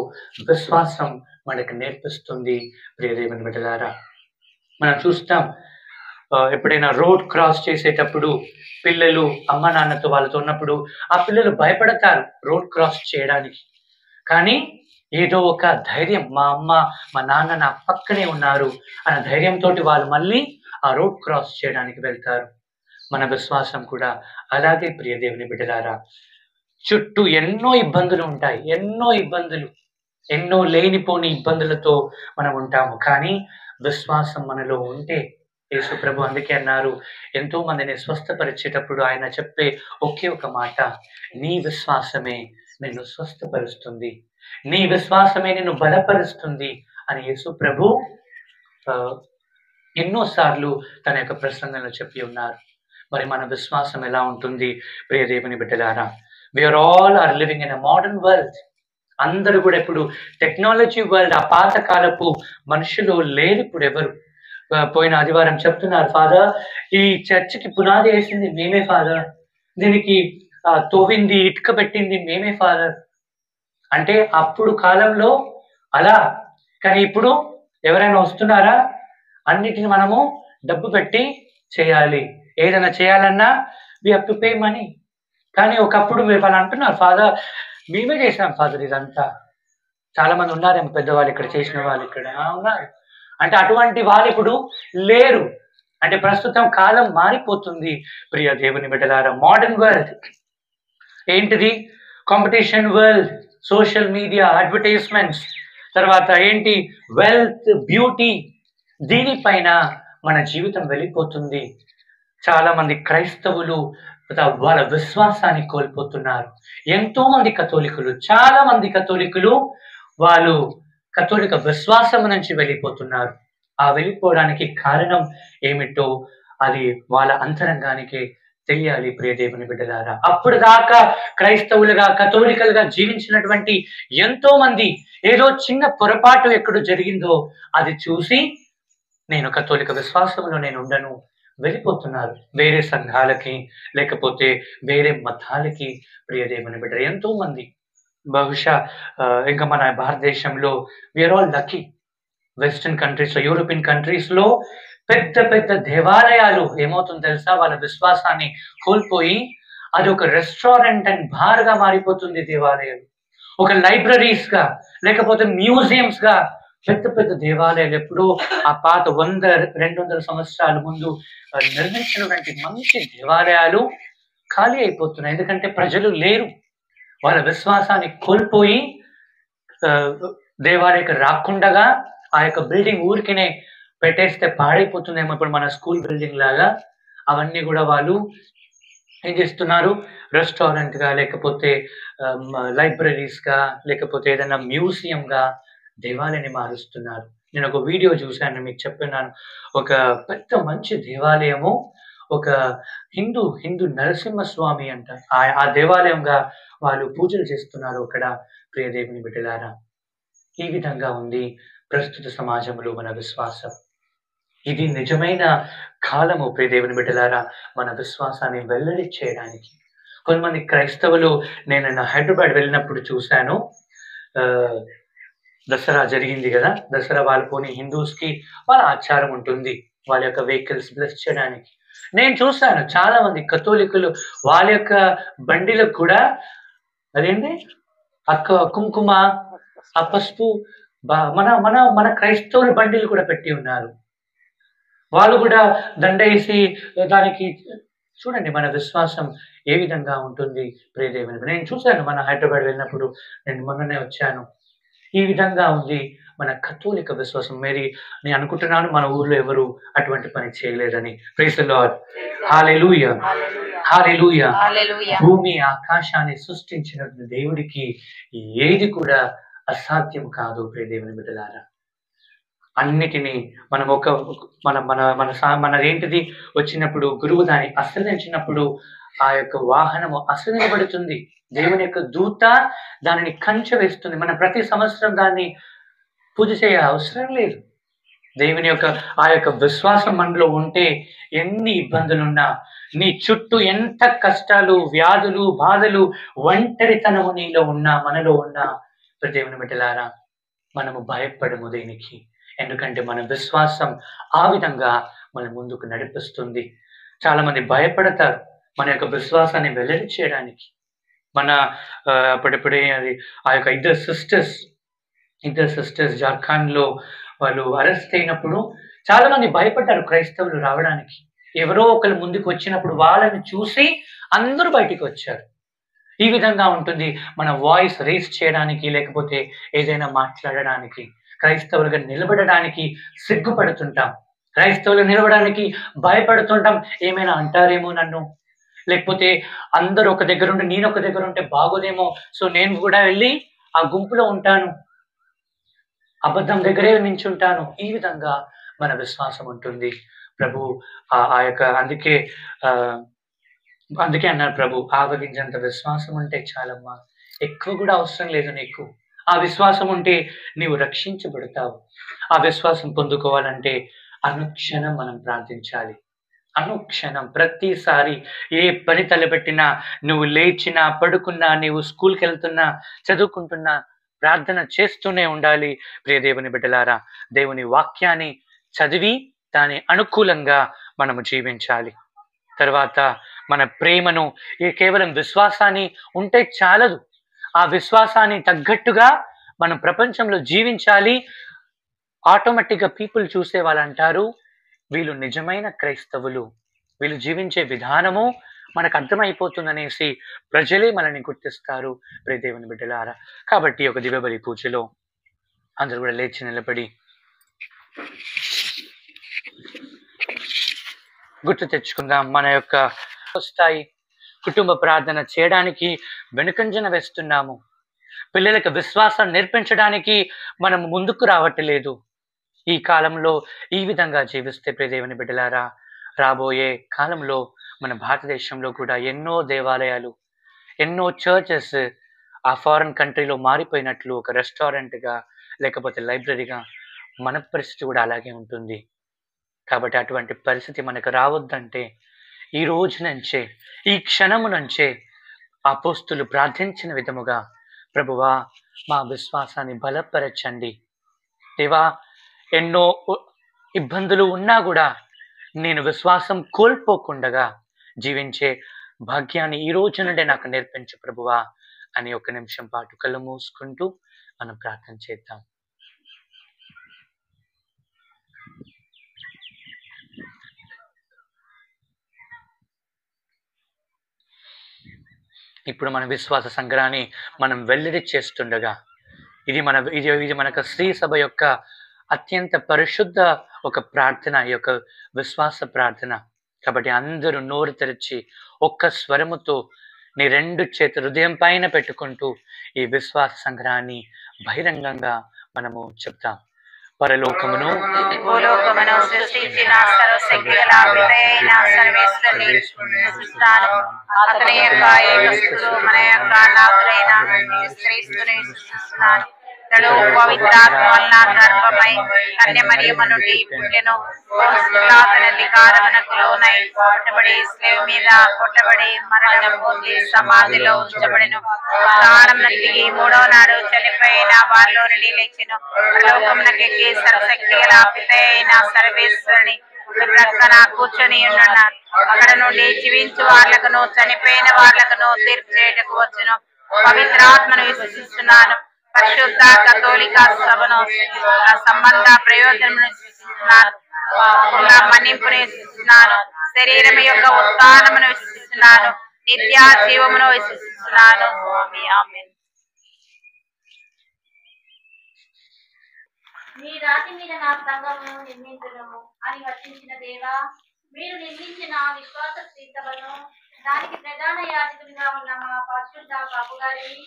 విశ్వాసం మనకు నేర్పిస్తుంది ప్రియ దేవుని బిడ్డలారా. మనం చూస్తాం, ఎప్పుడైనా రోడ్ క్రాస్ చేసేటప్పుడు పిల్లలు అమ్మ నాన్నతో వాళ్ళతో ఉన్నప్పుడు ఆ పిల్లలు భయపడతారు రోడ్ క్రాస్ చేయడానికి. కానీ ఏదో ఒక ధైర్యం, మా అమ్మ మా నాన్న నా పక్కనే ఉన్నారు అన్న ధైర్యంతో వాళ్ళు మళ్ళీ ఆ రోడ్ క్రాస్ చేయడానికి వెళ్తారు. మన విశ్వాసం కూడా అలాగే ప్రియ దేవుని బిడ్డలారా. చుట్టూ ఎన్నో ఇబ్బందులు ఉంటాయి, ఎన్నో లేనిపోని ఇబ్బందులతో మనం ఉంటాము. కానీ విశ్వాసం మనలో ఉంటే, యేసు ప్రభు అందుకే అన్నారు, ఎంతో మందిని స్వస్థపరిచేటప్పుడు ఆయన చెప్పే ఒకే ఒక మాట, నీ విశ్వాసమే నిన్ను స్వస్థపరుస్తుంది, నీ విశ్వాసమే నిన్ను బలపరుస్తుంది అని యేసు ప్రభు ఎన్నోసార్లు తన యొక్క ప్రసంగంలో చెప్పి ఉన్నారు. మరి మన విశ్వాసం ఎలా ఉంటుంది ప్రియ దేవుని బిడ్డలారా? We are all are living in a modern world. అందరూ కూడా ఇప్పుడు టెక్నాలజీ వరల్డ్. ఆ పాత కాలపు మనుషులు లేరు ఇప్పుడు ఎవరు. పోయిన ఆదివారం చెప్తున్నారు, ఫాదర్ ఈ చర్చికి పునాది వేసింది మేమే ఫాదర్, దీనికి తోవింది ఇటుక పెట్టింది మేమే ఫాదర్. అంటే అప్పుడు కాలంలో అలా. కానీ ఇప్పుడు ఎవరైనా వస్తున్నారా? అన్నిటిని మనము డబ్బు పెట్టి చేయాలి. ఏదైనా చేయాలన్నా we have to pay money. కానీ ఒకప్పుడు మీరు వాళ్ళు అంటున్నారు, ఫాదర్ మేమే చేసాం ఫాదర్ ఇదంతా. చాలా మంది ఉన్నారేమో పెద్దవాళ్ళు ఇక్కడ, చేసిన వాళ్ళు ఇక్కడ ఉన్నారు. అంటే అటువంటి వాళ్ళు ఇప్పుడు లేరు. అంటే ప్రస్తుతం కాలం మారిపోతుంది ప్రియ దేవుని బిడ్డలారా. మోడర్న్ వరల్డ్ ఏంటిది? Competition world, social media, advertisements, తర్వాత ఏంటి వెల్త్, బ్యూటీ, దీనిపైన మన జీవితం వెళ్ళిపోతుంది. చాలా మంది క్రైస్తవులు వాళ్ళ విశ్వాసాన్ని కోల్పోతున్నారు. ఎంతో మంది కథోలికులు, చాలా మంది కథోలికులు వాళ్ళు కథోలిక విశ్వాసం నుంచి వెళ్ళిపోతున్నారు. ఆ వెళ్ళిపోవడానికి కారణం ఏమిటో అది వాళ్ళ అంతరంగానికి తెలియాలి ప్రియ దేవుని బిడ్డలారా. అప్పుడు దాకా క్రైస్తవులుగా కథోలికలుగా జీవించినటువంటి ఎంతో మంది ఏదో చిన్న పొరపాటు ఎక్కడ జరిగిందో అది చూసి నేను కథోలిక విశ్వాసంలో నేను ఉండను వెళ్ళిపోతున్నారు వేరే సంఘాలకి, లేకపోతే వేరే మతాలకి. ప్రియ దేవుని బిడ్డ ఎంతో మంది, బహుశా ఇంకా మన భారతదేశంలో we are all lucky. Western countries లో, యూరోపియన్ కంట్రీస్ లో పెద్ద పెద్ద దేవాలయాలు ఏమవుతుందో తెలుసా? వాళ్ళ విశ్వాసాన్ని కోల్పోయి అది ఒక రెస్టారెంట్ అండ్ బార్ గా మారిపోతుంది. దేవాలయాలు ఒక లైబ్రరీస్ గా, లేకపోతే మ్యూజియంస్ గా. పెద్ద పెద్ద దేవాలయాలు ఎప్పుడో ఆ పాత 100-200 సంవత్సరాల ముందు నిర్మించినటువంటి మంచి దేవాలయాలు ఖాళీ అయిపోతున్నాయి. ఎందుకంటే ప్రజలు లేరు, వాళ్ళ విశ్వాసాన్ని కోల్పోయి దేవాలయకు రాకుండగా ఆ యొక్క బిల్డింగ్ ఊరికినే పెట్టేస్తే పాడైపోతుందేమో. ఇప్పుడు మన స్కూల్ బిల్డింగ్ లాగా అవన్నీ కూడా వాళ్ళు ఏం చేస్తున్నారు? రెస్టారెంట్ గా, లేకపోతే లైబ్రరీస్ గా, లేకపోతే ఏదైనా మ్యూజియం గా దేవాలయాన్ని మారుస్తున్నారు. నేను ఒక వీడియో చూశాను, మీకు చెప్పినాను. ఒక పెద్ద మంచి దేవాలయము, ఒక హిందూ నరసింహస్వామి అంట, ఆ దేవాలయంగా వాళ్ళు పూజలు చేస్తున్నారు అక్కడ. ప్రియ దేవుని బిడ్డలారా, ఈ విధంగా ఉంది ప్రస్తుత సమాజంలో మన విశ్వాసం. ఇది నిజమైన కాలము ప్రియ దేవుని బిడ్డలారా, మన విశ్వాసాన్ని వెల్లడి చేయడానికి, కొంతమంది క్రైస్తవులు నేను హైదరాబాద్ వెళ్ళినప్పుడు చూశాను. దసరా జరిగింది కదా, దసరా వాళ్ళు పోనీ హిందూస్కి వాళ్ళ ఆచారం ఉంటుంది వాళ్ళ యొక్క వెహికల్స్ బ్లెస్ చేయడానికి. నేను చూశాను చాలా మంది కథోలికులు వాళ్ళ యొక్క బండిలకు కూడా అదేంటి కుంకుమ, ఆ పసుపు మన మన మన క్రైస్తవుల బండిలు కూడా పెట్టి ఉన్నారు. వాళ్ళు కూడా దండ వేసి దానికి చూడండి మన విశ్వాసం ఏ విధంగా ఉంటుంది ప్రియదేవుని. నేను చూశాను మన హైదరాబాద్ వెళ్ళినప్పుడు, నేను మొన్ననే వచ్చాను. ఈ విధంగా ఉంది మన కథోలిక విశ్వాసం. నేను అనుకుంటున్నాను మన ఊర్లో ఎవరు అటువంటి పని చేయలేదని. Praise the Lord. Hallelujah, hallelujah. భూమి ఆకాశాన్ని సృష్టించిన దేవుడికి ఏది కూడా అసాధ్యం కాదు ప్రియదేవుని బిడ్డలారా. అన్నిటినీ మనం మన మన మన మన ఏంటిది వచ్చినప్పుడు గురువు దాన్ని ఆశ్రయించినప్పుడు ఆ యొక్క వాహనము ఆశ్రయించబడుతుంది. దేవుని యొక్క దూత దానిని కంచె వేస్తుంది. మనం ప్రతి సంవత్సరం దాన్ని పూజ చేయ అవసరం లేదు. దేవుని యొక్క ఆ యొక్క విశ్వాసం మనలో ఉంటే ఎన్ని ఇబ్బందులున్నా, నీ చుట్టూ ఎంత కష్టాలు, వ్యాధులు, బాధలు, ఒంటరితనము నీలో ఉన్నా, మనలో ఉన్నా, దేవుని బిడ్డలారా మనము భయపడము దేనికి. ఎందుకంటే మన విశ్వాసం ఆ విధంగా మన ముందుకు నడిపిస్తుంది. చాలా మంది భయపడతారు మన యొక్క విశ్వాసాన్ని వెల్లడి చేయడానికి. మన అప్పుడప్పుడే అది ఆ యొక్క ఇద్దరు సిస్టర్స్ జార్ఖండ్ లో వాళ్ళు అరెస్ట్ అయినప్పుడు చాలా మంది భయపడ్డారు క్రైస్తవులు రావడానికి. ఎవరో ఒకరు ముందుకు వచ్చినప్పుడు వాళ్ళని చూసి అందరూ బయటికి వచ్చారు. ఈ విధంగా ఉంటుంది మన వాయిస్ రేస్ చేయడానికి, లేకపోతే ఏదైనా మాట్లాడడానికి. క్రైస్తవులుగా నిలబడడానికి సిగ్గుపడుతుంటాం, క్రైస్తవులు నిలబడడానికి భయపడుతుంటాం. ఏమైనా అంటారేమో నన్ను, లేకపోతే అందరూ ఒక దగ్గర ఉంటే నేను ఒక దగ్గర ఉంటే బాగోదేమో, సో నేను కూడా వెళ్ళి ఆ గుంపులో ఉంటాను, అబద్ధం దగ్గరే నించుంటాను. ఈ విధంగా మన విశ్వాసం ఉంటుంది. ప్రభు ఆ యొక్క అందుకే అన్నారు ప్రభు, ఆవగించేంత విశ్వాసం ఉంటే చాలమ్మా, ఎక్కువ కూడా అవసరం లేదు నీకు. ఆ విశ్వాసం ఉంటే నీవు రక్షించబడతావు. ఆ విశ్వాసం పొందుకోవాలంటే అనుక్షణం మనం ప్రార్థించాలి. అనుక్షణం ప్రతిసారి ఏ పని తలపెట్టినా, నువ్వు లేచినా, పడుకున్నా, నీవు స్కూల్కి వెళ్తున్నా, చదువుకుంటున్నా, ప్రార్థన చేస్తూనే ఉండాలి. ప్రియ దేవుని బిడ్డలారా, దేవుని వాక్యాన్ని చదివి దాని అనుకూలంగా మనము జీవించాలి. తర్వాత మన ప్రేమను, కేవలం విశ్వాసాన్ని ఉంటే చాలదు, ఆ విశ్వాసాన్ని తగ్గట్టుగా మనం ప్రపంచంలో జీవించాలి. ఆటోమేటిక్గా పీపుల్ చూసే వాళ్ళు అంటారు, వీళ్ళు నిజమైన క్రైస్తవులు, వీళ్ళు జీవించే విధానము మనకు అర్థమైపోతుందనేసి ప్రజలే మనల్ని గుర్తిస్తారు. ప్రియ దేవుని బిడ్డలారా, కాబట్టి ఒక దివ్యబలి పూజలో అందరూ కూడా లేచి నిలబడి గుర్తు తెచ్చుకుందాం. మన యొక్క స్థాయి కుటుంబ ప్రార్థన చేయడానికి వెనుకంజన వేస్తున్నాము. పిల్లలకు విశ్వాసం నేర్పించడానికి మనం ముందుకు రావట్లేదు. ఈ కాలంలో ఈ విధంగా జీవిస్తే ప్రియ దేవుని బిడ్డలారా, రాబోయే కాలంలో మన భారతదేశంలో కూడా ఎన్నో దేవాలయాలు, ఎన్నో చర్చెస్ ఆ ఫారెన్ కంట్రీలో మారిపోయినట్లు ఒక రెస్టారెంట్గా, లేకపోతే లైబ్రరీగా మన పరిస్థితి కూడా అలాగే ఉంటుంది. కాబట్టి అటువంటి పరిస్థితి మనకు రావద్దంటే ఈ రోజు నుంచే, ఈ క్షణము నుంచే అపోస్తులు ప్రార్థించిన విధముగా, ప్రభువా మా విశ్వాసాన్ని బలపరచండి. దేవా, ఎన్నో ఇబ్బందులు ఉన్నా కూడా నేను విశ్వాసం కోల్పోకుండా జీవించే భాగ్యాన్ని ఈ రోజు నుండే నాకు నేర్పించు ప్రభువా అని ఒక నిమిషం పాటు కళ్ళు మూసుకుంటూ మనం ప్రార్థన చేద్దాం. ఇప్పుడు మన విశ్వాస సంగ్రహాన్ని మనం వెల్లడి చేస్తుండగా, ఇది మనకు శ్రీ సభ యొక్క అత్యంత పరిశుద్ధ ఒక ప్రార్థన, ఈ యొక్క విశ్వాస ప్రార్థన. కాబట్టి అందరూ నోరు తెరిచి ఒక్క స్వరముతో నీ రెండు చేతులు హృదయం పైన పెట్టుకుంటూ ఈ విశ్వాస సంగ్రహాన్ని బహిరంగంగా మనము చెప్తాం. పరలోకమును భూలోకమును సృష్టించిన సర్వశక్తిగల సర్వేశ్వరుని సృష్టిస్తాను. అతని యొక్క ఏకస్తుడు మన యొక్క నాథుడైన క్రీస్తుని సృష్టిస్తున్నాను. ఇతడు పవిత్రాత్మ వలన గర్భమై కన్యమరియమ్మ నుండి పుట్టెను. పిలాతు అధికారమునకు లోనై కొట్టబడి శిలువ మీద కొట్టబడి మరణం పొంది సమాధిలో ఉంచబడెను. ప్రాణమున తిరిగి మూడవ నాడు చనిపోయిన వారిలో నుండి లేచెను. పరలోకమునకెక్కి సర్వశక్తి గల పిత అయిన సర్వేశ్వరుని ప్రక్కన కూర్చొని ఉన్నాడు. అక్కడ నుండి జీవించు వాళ్ళకును చనిపోయిన వాళ్ళకును తీర్పు చేయటకు వచ్చును. పవిత్రాత్మను విశ్వసిస్తున్నాను. పరిశుద్ధ కథోలిక సభను సంబంధ ప్రయోజనమును విశ్వసిస్తున్నాను. మన్నింపును విశ్వసిస్తున్నాను. శరీరం యొక్క ఉత్థానమును విశ్వసిస్తున్నాను. నిత్య జీవమును విశ్వసిస్తున్నాను. స్వామి ఆమేన్. మీ రాతి మీద నా సంఘమును నిర్మించును అని వచించిన దేవా, మీరు నిర్మించిన విశ్వాస స్థితలను దానికి ప్రధాన యాజకునిగా ఉన్న మా పరిశుద్ధ బాబు గారిని,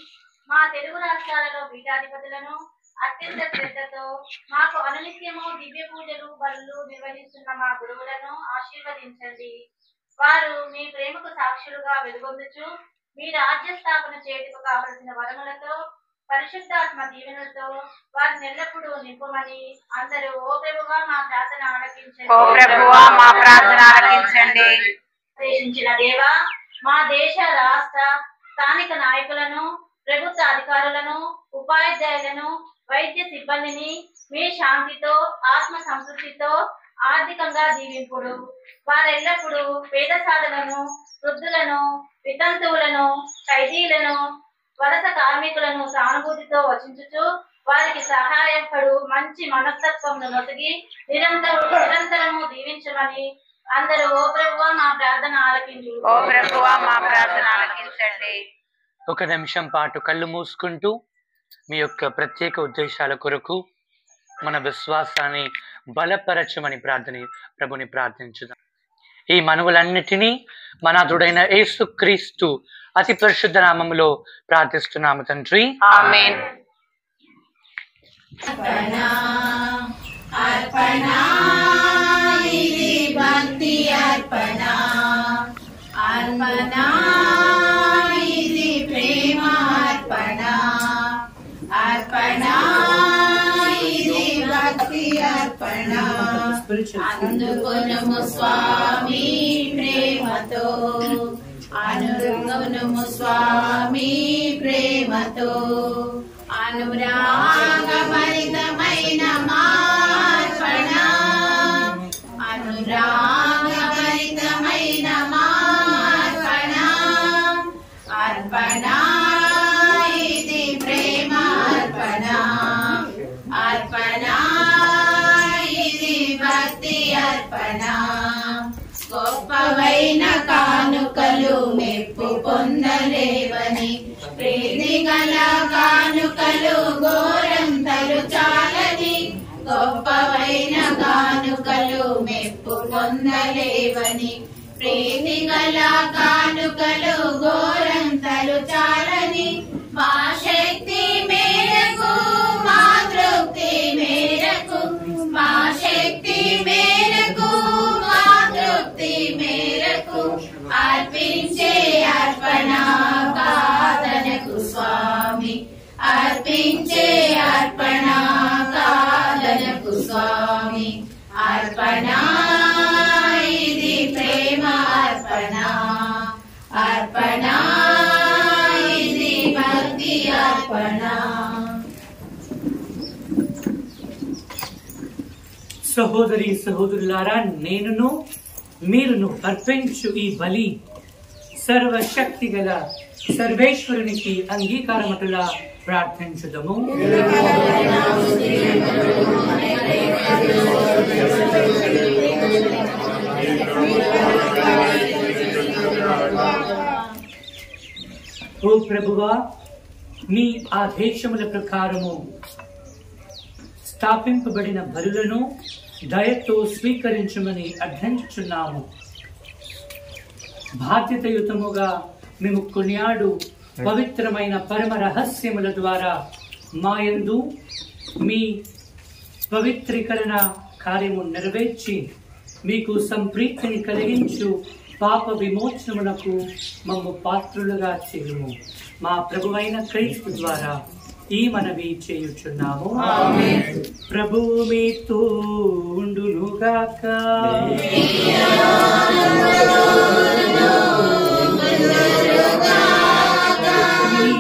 మా తెలుగు రాష్ట్రాలలో పీఠాధిపతులను అత్యంత శ్రద్ధతో మాకు అనునిత్యము దివ్య పూజలు బలులు నిర్వహిస్తున్న మా గురువులను ఆశీర్వదించండి. వారు మీ ప్రేమకు సాక్షులుగా వెలుగొందుచు మీ రాజ్య స్థాపన చేయుటకు కావలసిన వరములతో పరిశుద్ధాత్మ దీవెనలతో వారిని ఎల్లప్పుడూ నింపమని అందరూ ఓ ప్రభువా మా ప్రార్థన ఆలకించండి. ఓ ప్రభువా మా ప్రార్థన ఆలకించండి. ప్రవేశించిన దేవా, మా దేశ రాష్ట్ర స్థానిక నాయకులను, ప్రభుత్వ అధికారులను, ఉపాధ్యాయులను, వైద్య సిబ్బందిని మీ శాంతితో ఆత్మ సంతృప్తితో ఆర్థికంగా దీవింపుడు. వారెల్లప్పుడూ పేద సాధులను, వృద్ధులను, వితంతువులను, ఖైదీలను, వలస కార్మికులను సానుభూతితో వచించుచు వారికి సహాయపడు మంచి మనస్తత్వమును నొసగి నిరంతరము దీవించమని అందరూ ఓ ప్రభువా మా ప్రార్థన ఆలకించు. ఓ ప్రభువా మా ప్రార్థన ఆలకించండి. ఒక నిమిషం పాటు కళ్ళు మూసుకుంటూ మీ యొక్క ప్రత్యేక ఉద్దేశాల కొరకు మన విశ్వాసాన్ని బలపరచమని ప్రభుని ప్రార్థించుదాం. ఈ మనవులన్నిటినీ మనాథుడైన యేసుక్రీస్తు అతి పరిశుద్ధ నామములో ప్రార్థిస్తున్నాము తండ్రి. ఆమేన్. అందుకొనుము స్వామి ప్రేమతో, అనురంగమును స్వామి ప్రేమతో, అనురాగభరితమైన మార్పణ, అనురాగభరితమైన మార్పణ, అర్పణ ఇది ప్రేమ అర్పణ, అర్పణ ఇది భక్తి అర్పణ. గొప్పవైన కానుకలు మెప్పు పొందలేవని, ప్రీతి గల కానుకలు ఘోరంతలు చాలని, గొప్పవైన కానుకలు మెప్పు పొందలేవని, ప్రీతి గల కానుకలు ఘోరంతలు చాలని, మా శక్తి మేరకు మా తృప్తి మేరకు, మా శక్తి మేరకు మా తృప్తి మేరకు అర్పించే అర్పణ కాదనకు స్వామి, అర్పించే అర్పణ కాదనకు స్వామి, అర్పణ ఇది ప్రేమ అర్పణ, అర్పణ ఇది భక్తి అర్పణ. సహోదరి సహోదరులారా, నేనును మీరును అర్పించు ఈ బలి సర్వశక్తి గల సర్వేశ్వరునికి అంగీకారమటులా ప్రార్థించుదము. ఓ ప్రభువా, నీ ఆదేశముల ప్రకారము స్థాపింపబడిన బలులను దయతో స్వీకరించమని అర్థించుచున్నాము. బాధ్యతయుతముగా మేము కొనియాడు పవిత్రమైన పరమ రహస్యముల ద్వారా మాయందు మీ పవిత్రీకరణ కార్యము నెరవేర్చి మీకు సంప్రీతిని కలిగించు పాప విమోచనమునకు మమ్ము పాత్రులుగా చేయుము. మా ప్రభువైన క్రీస్తు ద్వారా ఈ మనవి చేయుచున్నాము. ప్రభువు మీతో ఉండునుగాక.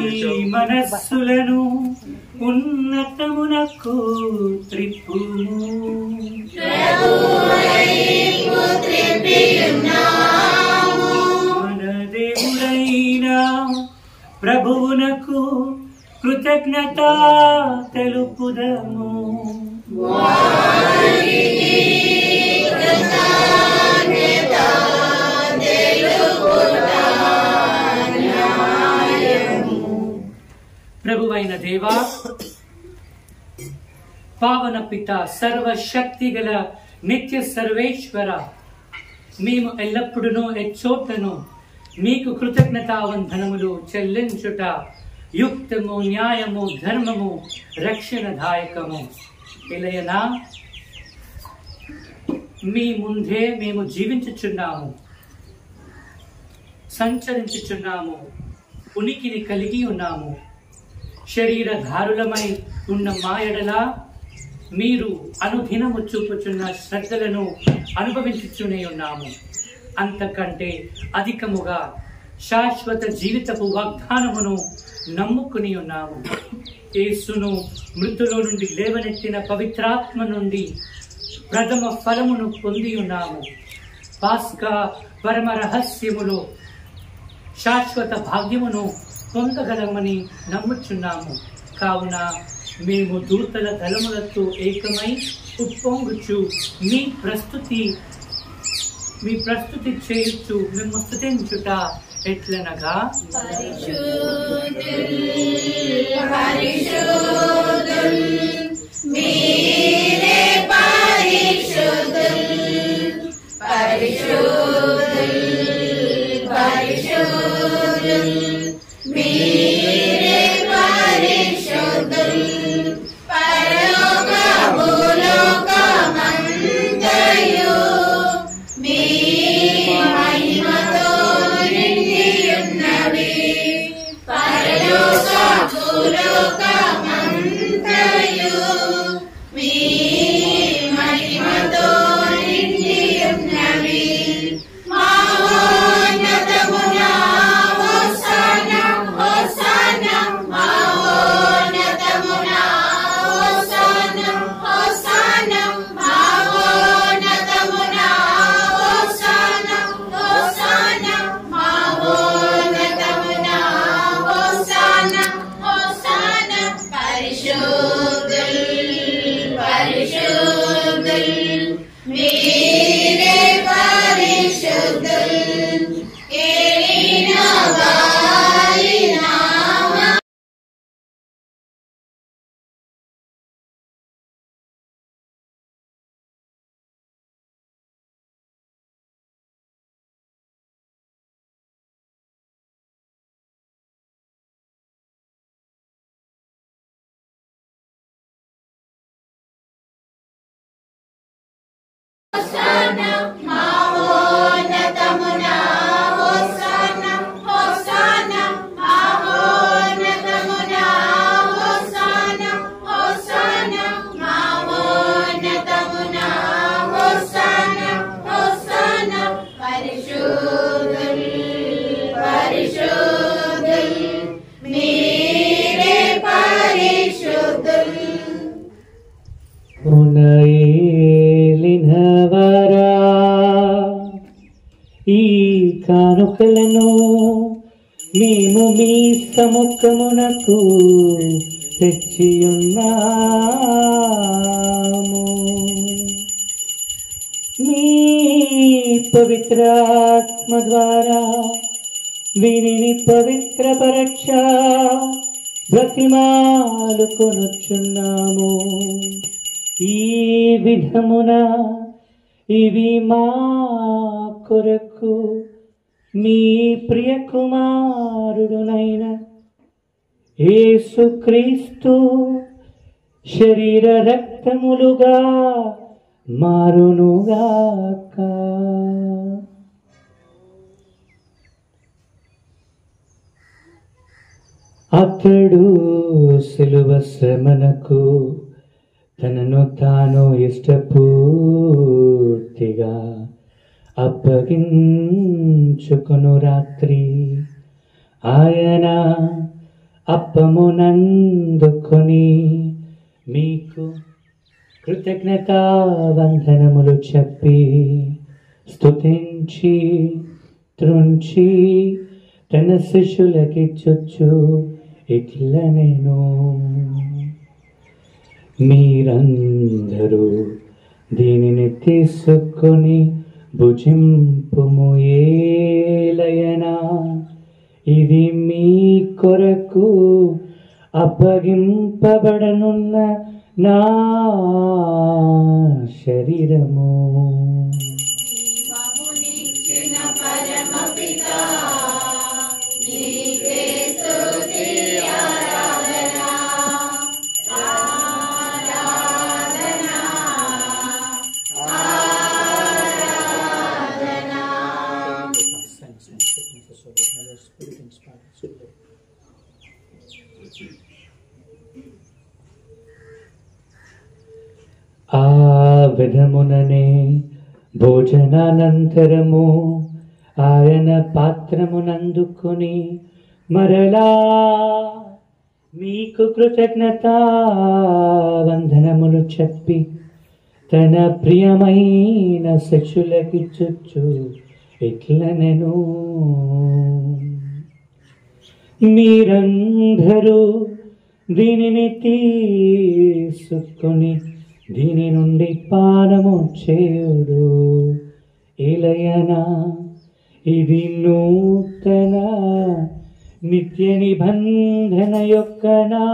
మీ మనస్సులను ఉన్నతమునకు త్రిప్పుము. మన దేవుడైన ప్రభువునకు కృతజ్ఞత తెలుపుదము. ప్రభువైన దేవా, పావన పిత, సర్వశక్తి గల నిత్య సర్వేశ్వర, మేము ఎల్లప్పుడూ ఎచ్చోటను మీకు కృతజ్ఞతావందనములు చెల్లించుట యుక్తము, న్యాయము, ధర్మము, రక్షణదాయకము. ఇలయనా మీ ముందే మేము జీవించుచున్నాము, సంచరించుచున్నాము, ఉనికిని కలిగి ఉన్నాము. శరీరధారులమై ఉన్న మా ఎడల మీరు అనుదినము చూపుచున్న శ్రద్ధలను అనుభవించుచునే ఉన్నాము. అంతకంటే అధికముగా శాశ్వత జీవితపు వాగ్దానమును నమ్ముకుని ఉన్నాము. యేసును మృతులో నుండి లేవనెత్తిన పవిత్రాత్మ నుండి ప్రథమ ఫలమును పొంది ఉన్నాము. పాస్కా పరమ రహస్యములో శాశ్వత భాగ్యమును పొందగలమని నమ్ముచున్నాము. కావున మేము దూతల దళములతో ఏకమై ఉప్పొంగుచు మీ ప్రస్తుతి చేయుచు మేము స్తుతించుట ఎట్లనగా, ఈ కానుకలను మేము మీ సముఖమునకు తెచ్చియున్నాము. మీ పవిత్రాత్మ ద్వారా వీరిని పవిత్రపరచ బ్రతిమాలుకొనుచున్నాము. ఈ విధమున ఇవి మా కొరకు మీ ప్రియ కుమారుడునైన యేసుక్రీస్తు శరీర రక్తములుగా మారునుగాక. అతడు సిలువ శ్రమనకు తనను తాను ఇష్టపూర్తిగా అప్పగించుకొను రాత్రి ఆయన అప్పమునందుకొని మీకు కృతజ్ఞతా వందనములు చెప్పి స్తుతించి త్రుంచి తన శిష్యులకిచ్చుచు ఇట్లా నేను మీరందరూ దీనిని తీసుకొని భుజింపుము ఏలయనా ఇది మీ కొరకు అప్పగింపబడనున్న నా శరీరము. ఆ విధముననే భోజనానంతరము ఆయన పాత్రమునందుకొని మరలా మీకు కృతజ్ఞతా వందనములు చెప్పి తన ప్రియమైన శిష్యులకిచ్చుచు ఇట్లా నేను మీరందరూ దీనిని తీసుకొని దీని నుండి పానము చేయుడు ఏలయనా ఇది నూతన నిత్య నిబంధన యొక్క నా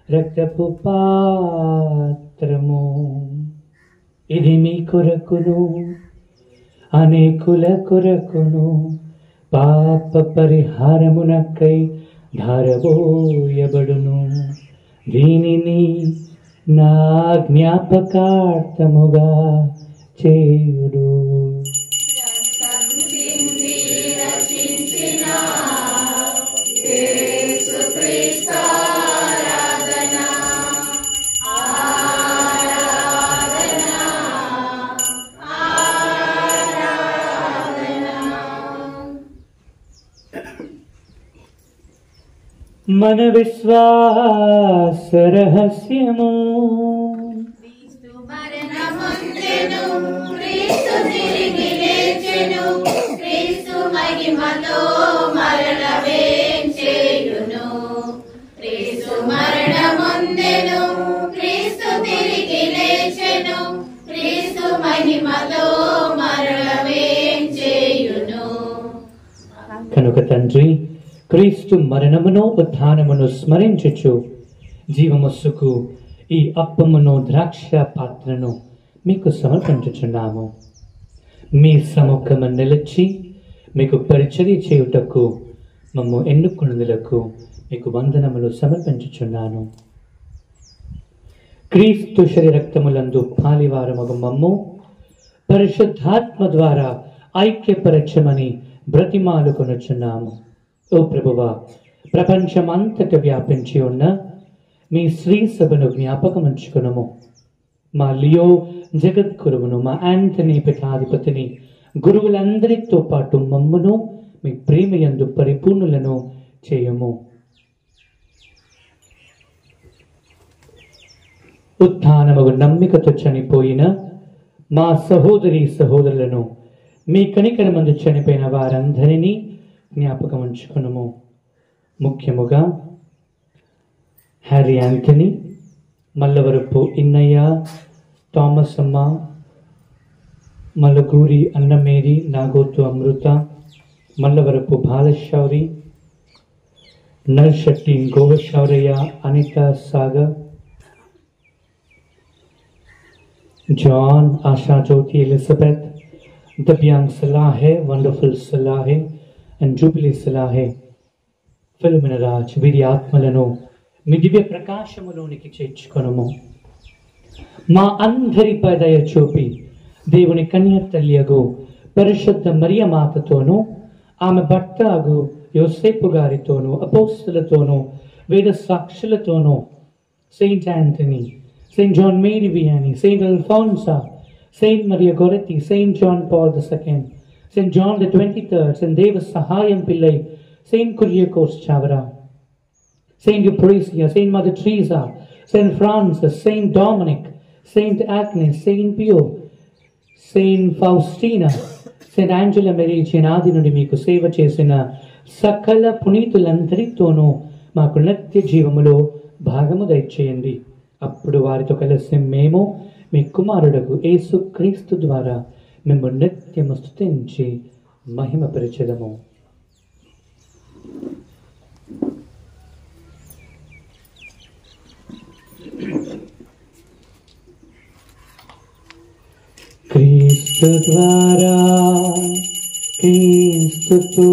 రక్తపు పాత్రము. ఇది మీ కొరకును అనేకుల కొరకును పాప పరిహారమునకై ధారబోయబడును. దీనిని నా జ్ఞాపకార్థముగా చేయుడు. మన విశ్వాస రహస్యము క్రీస్తు మరణమొందెను, క్రీస్తు తిరిగి లేచెను, క్రీస్తు మహిమతో మరల వేంచేయును. క్రీస్తు మరణమొందెను, క్రీస్తు తిరిగి లేచెను, క్రీస్తు మహిమతో మరల వేంచేయును. కనుక తండ్రి క్రీస్తు మరణమును ఉత్థానమును స్మరించుచు జీవమస్సుకు ఈ అప్పమును ద్రాక్ష పాత్రను మీకు సమర్పించుచున్నాము. మీ సముఖము నిలిచి మీకు పరిచర్య చేయుటకు మమ్ము ఎన్నుకున్నదులకు మీకు వందనములు సమర్పించుచున్నాను. క్రీస్తు శరీర రక్తములందు పాలివారమగు మమ్ము పరిశుద్ధాత్మ ద్వారా ఐక్యపరచమని బ్రతిమాలుకొనుచున్నాము. ఓ ప్రభువా, ప్రపంచమంతట వ్యాపించి ఉన్న మీ శ్రీ సభను జ్ఞాపకముంచుకునము. మా లియో జగద్గురువును, మా యాంటనీ పీఠాధిపతిని, గురువులందరితో పాటు మమ్మును మీ ప్రేమయందు పరిపూర్ణులను చేయము. ఉత్థానమగు నమ్మికతో చనిపోయిన మా సహోదరి సహోదరులను, మీ కనికరమందు చనిపోయిన వారందరినీ జ్ఞాపకం ఉంచుకునము. ముఖ్యముగా Harry Antony, Mallavarapu Innaiah, Thomas Amma, Malaguri Annamary, Nagothu Amrutha, Mallavarapu Balashowry, Nalshetti Govashowraiah, Anitha Sagar, John, Asha Jyothi, Elizabeth, Divyang Salahe, wonderful Salahe and jubilee Salahe, Philomena Raj, వీరి ఆత్మలను మీ దివ్య ప్రకాశములోనికి చేర్చుకొనము. మా అందరిపై దయ చూపి దేవుని కన్య తల్లియగు పరిశుద్ధ మరియ మాతతోనూ ఆమె భర్త అగు యోసేపు గారితోనూ అపోస్తులతోనూ వేద సాక్షులతోనూ saint Anthony, saint John Mary Vianney, saint Alphonsa, saint Maria Goretti, saint John Paul II, saint John the 23rd, saint Devasahayam Pillai, saint Kuriakose Chavara, Saint Euphrasia, Saint Mother Teresa, Saint Francis, Saint Dominic, Saint Agnes, Saint Pio, Saint Faustina, Saint Angela Merici ఆది నుండి మీకు సేవ చేసిన సకల పునీతులందరితోనూ మాకు నిత్య జీవములో భాగము దయచేయండి. అప్పుడు వారితో కలిసి మేము మీ కుమారుడకు యేసుక్రీస్తు ద్వారా మేము నిత్యము స్తుతించి మహిమపరచెదము. క్రీస్తు ద్వారా, క్రీస్తుతో,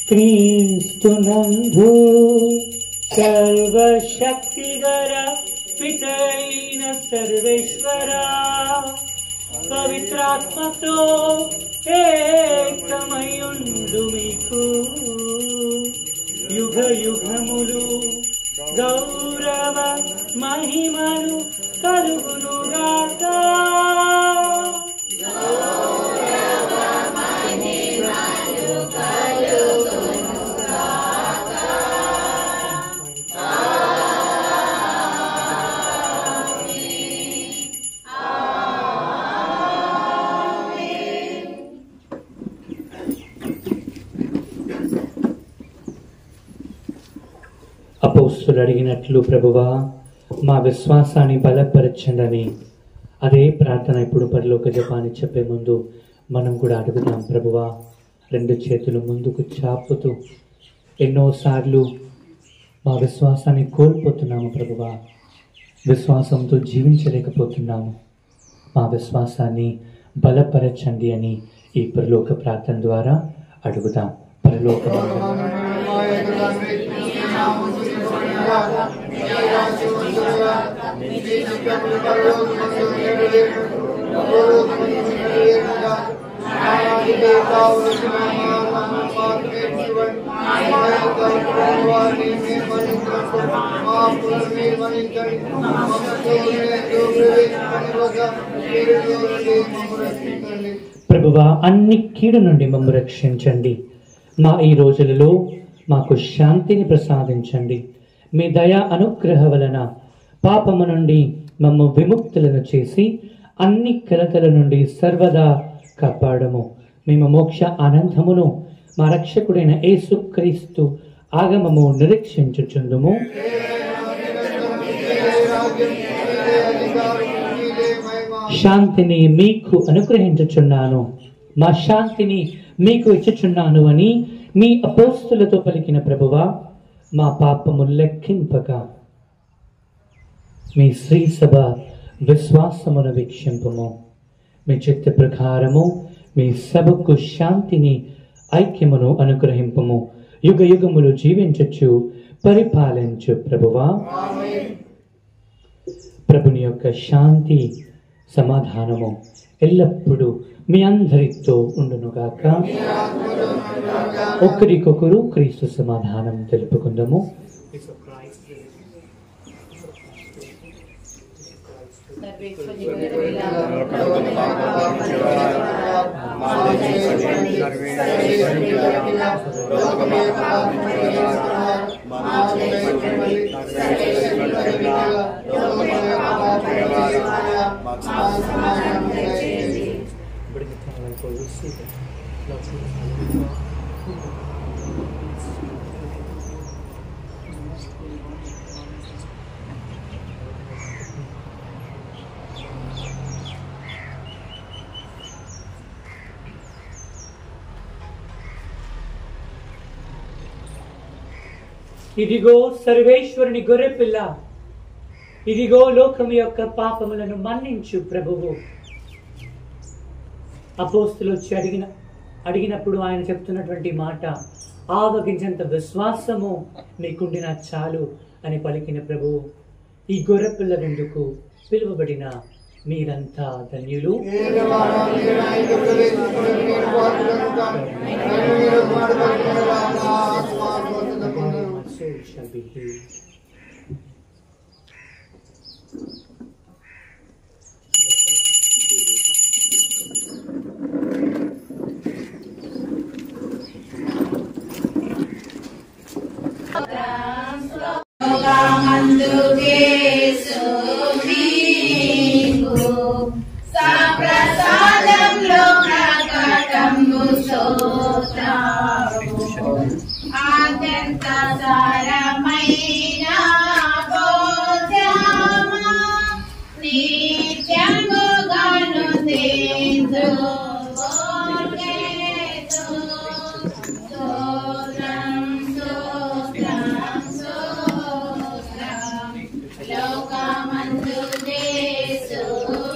క్రీస్తునందు సర్వశక్తిగల పితైన సర్వేశ్వర పవిత్రాత్మతో ఏకమయుండు మీకు యుగ యుగములు గౌరవ మహిమను కలుగునుగాక. అపోస్తులు అడిగినట్లు ప్రభువా మా విశ్వాసాన్ని బలపరచండి. అదే ప్రార్థన ఇప్పుడు పరలోక జపాన్ని చెప్పే ముందు మనం కూడా అడుగుదాం. ప్రభువా, రెండు చేతులు ముందుకు చాపుతూ ఎన్నోసార్లు మా విశ్వాసాన్ని కోల్పోతున్నాము. ప్రభువా, విశ్వాసంతో జీవించలేకపోతున్నాము. మా విశ్వాసాన్ని బలపరచండి అని ఈ పరలోక ప్రార్థన ద్వారా అడుగుదాం. పరలోక ప్రభువా, అన్ని కీడు నుండి మమ్ము రక్షించండి. మా ఈ రోజులలో మాకు శాంతిని ప్రసాదించండి. మీ దయా అనుగ్రహ వలన పాపము నుండి మమ్ము విముక్తులను చేసి అన్ని కలతల నుండి సర్వదా కాపాడము. మేము మోక్ష ఆనందమును మా రక్షకుడైన యేసుక్రీస్తు ఆగమము నిరీక్షించుచుందుము. శాంతిని మీకు అనుగ్రహించుచున్నాను, మా శాంతిని మీకు ఇచ్చుచున్నాను అని మీ అపోస్తులతో పలికిన ప్రభువా, మా పాపము లెక్కింపక మీ శ్రీ సభ విశ్వాసమును వీక్షింపము. మీ చిత్త ప్రకారము మీ సభకు శాంతిని ఐక్యమును అనుగ్రహింపము. యుగ యుగములు జీవించచ్చు పరిపాలించు ప్రభువా. ప్రభుని యొక్క శాంతి సమాధానము ఎల్లప్పుడూ మీ అందరితో ఉండునుగాక. ఒకరికొకరు క్రీస్తు సమాధానం తెలుపుకుందాము. ఇదిగో సర్వేశ్వరుని గొర్రెపిల్ల, ఇదిగో లోకం యొక్క పాపములను మన్నించు ప్రభువు. అపోస్తులు వచ్చి అడిగినప్పుడు ఆయన చెప్తున్నటువంటి మాట, ఆవగించంత విశ్వాసము నీకుండినా చాలు అని పలికిన ప్రభువు. ఈ గొర్రెపిల్ల రెండుకు పిలువబడిన మీరంతా ధన్యులు. Shall be healed. ప్రసాదంలో ప్రకటము స్తోత్రము ఆద్యంత సారమైన భోజనము నిత్యముగాను తిందు లోకమందు దేశు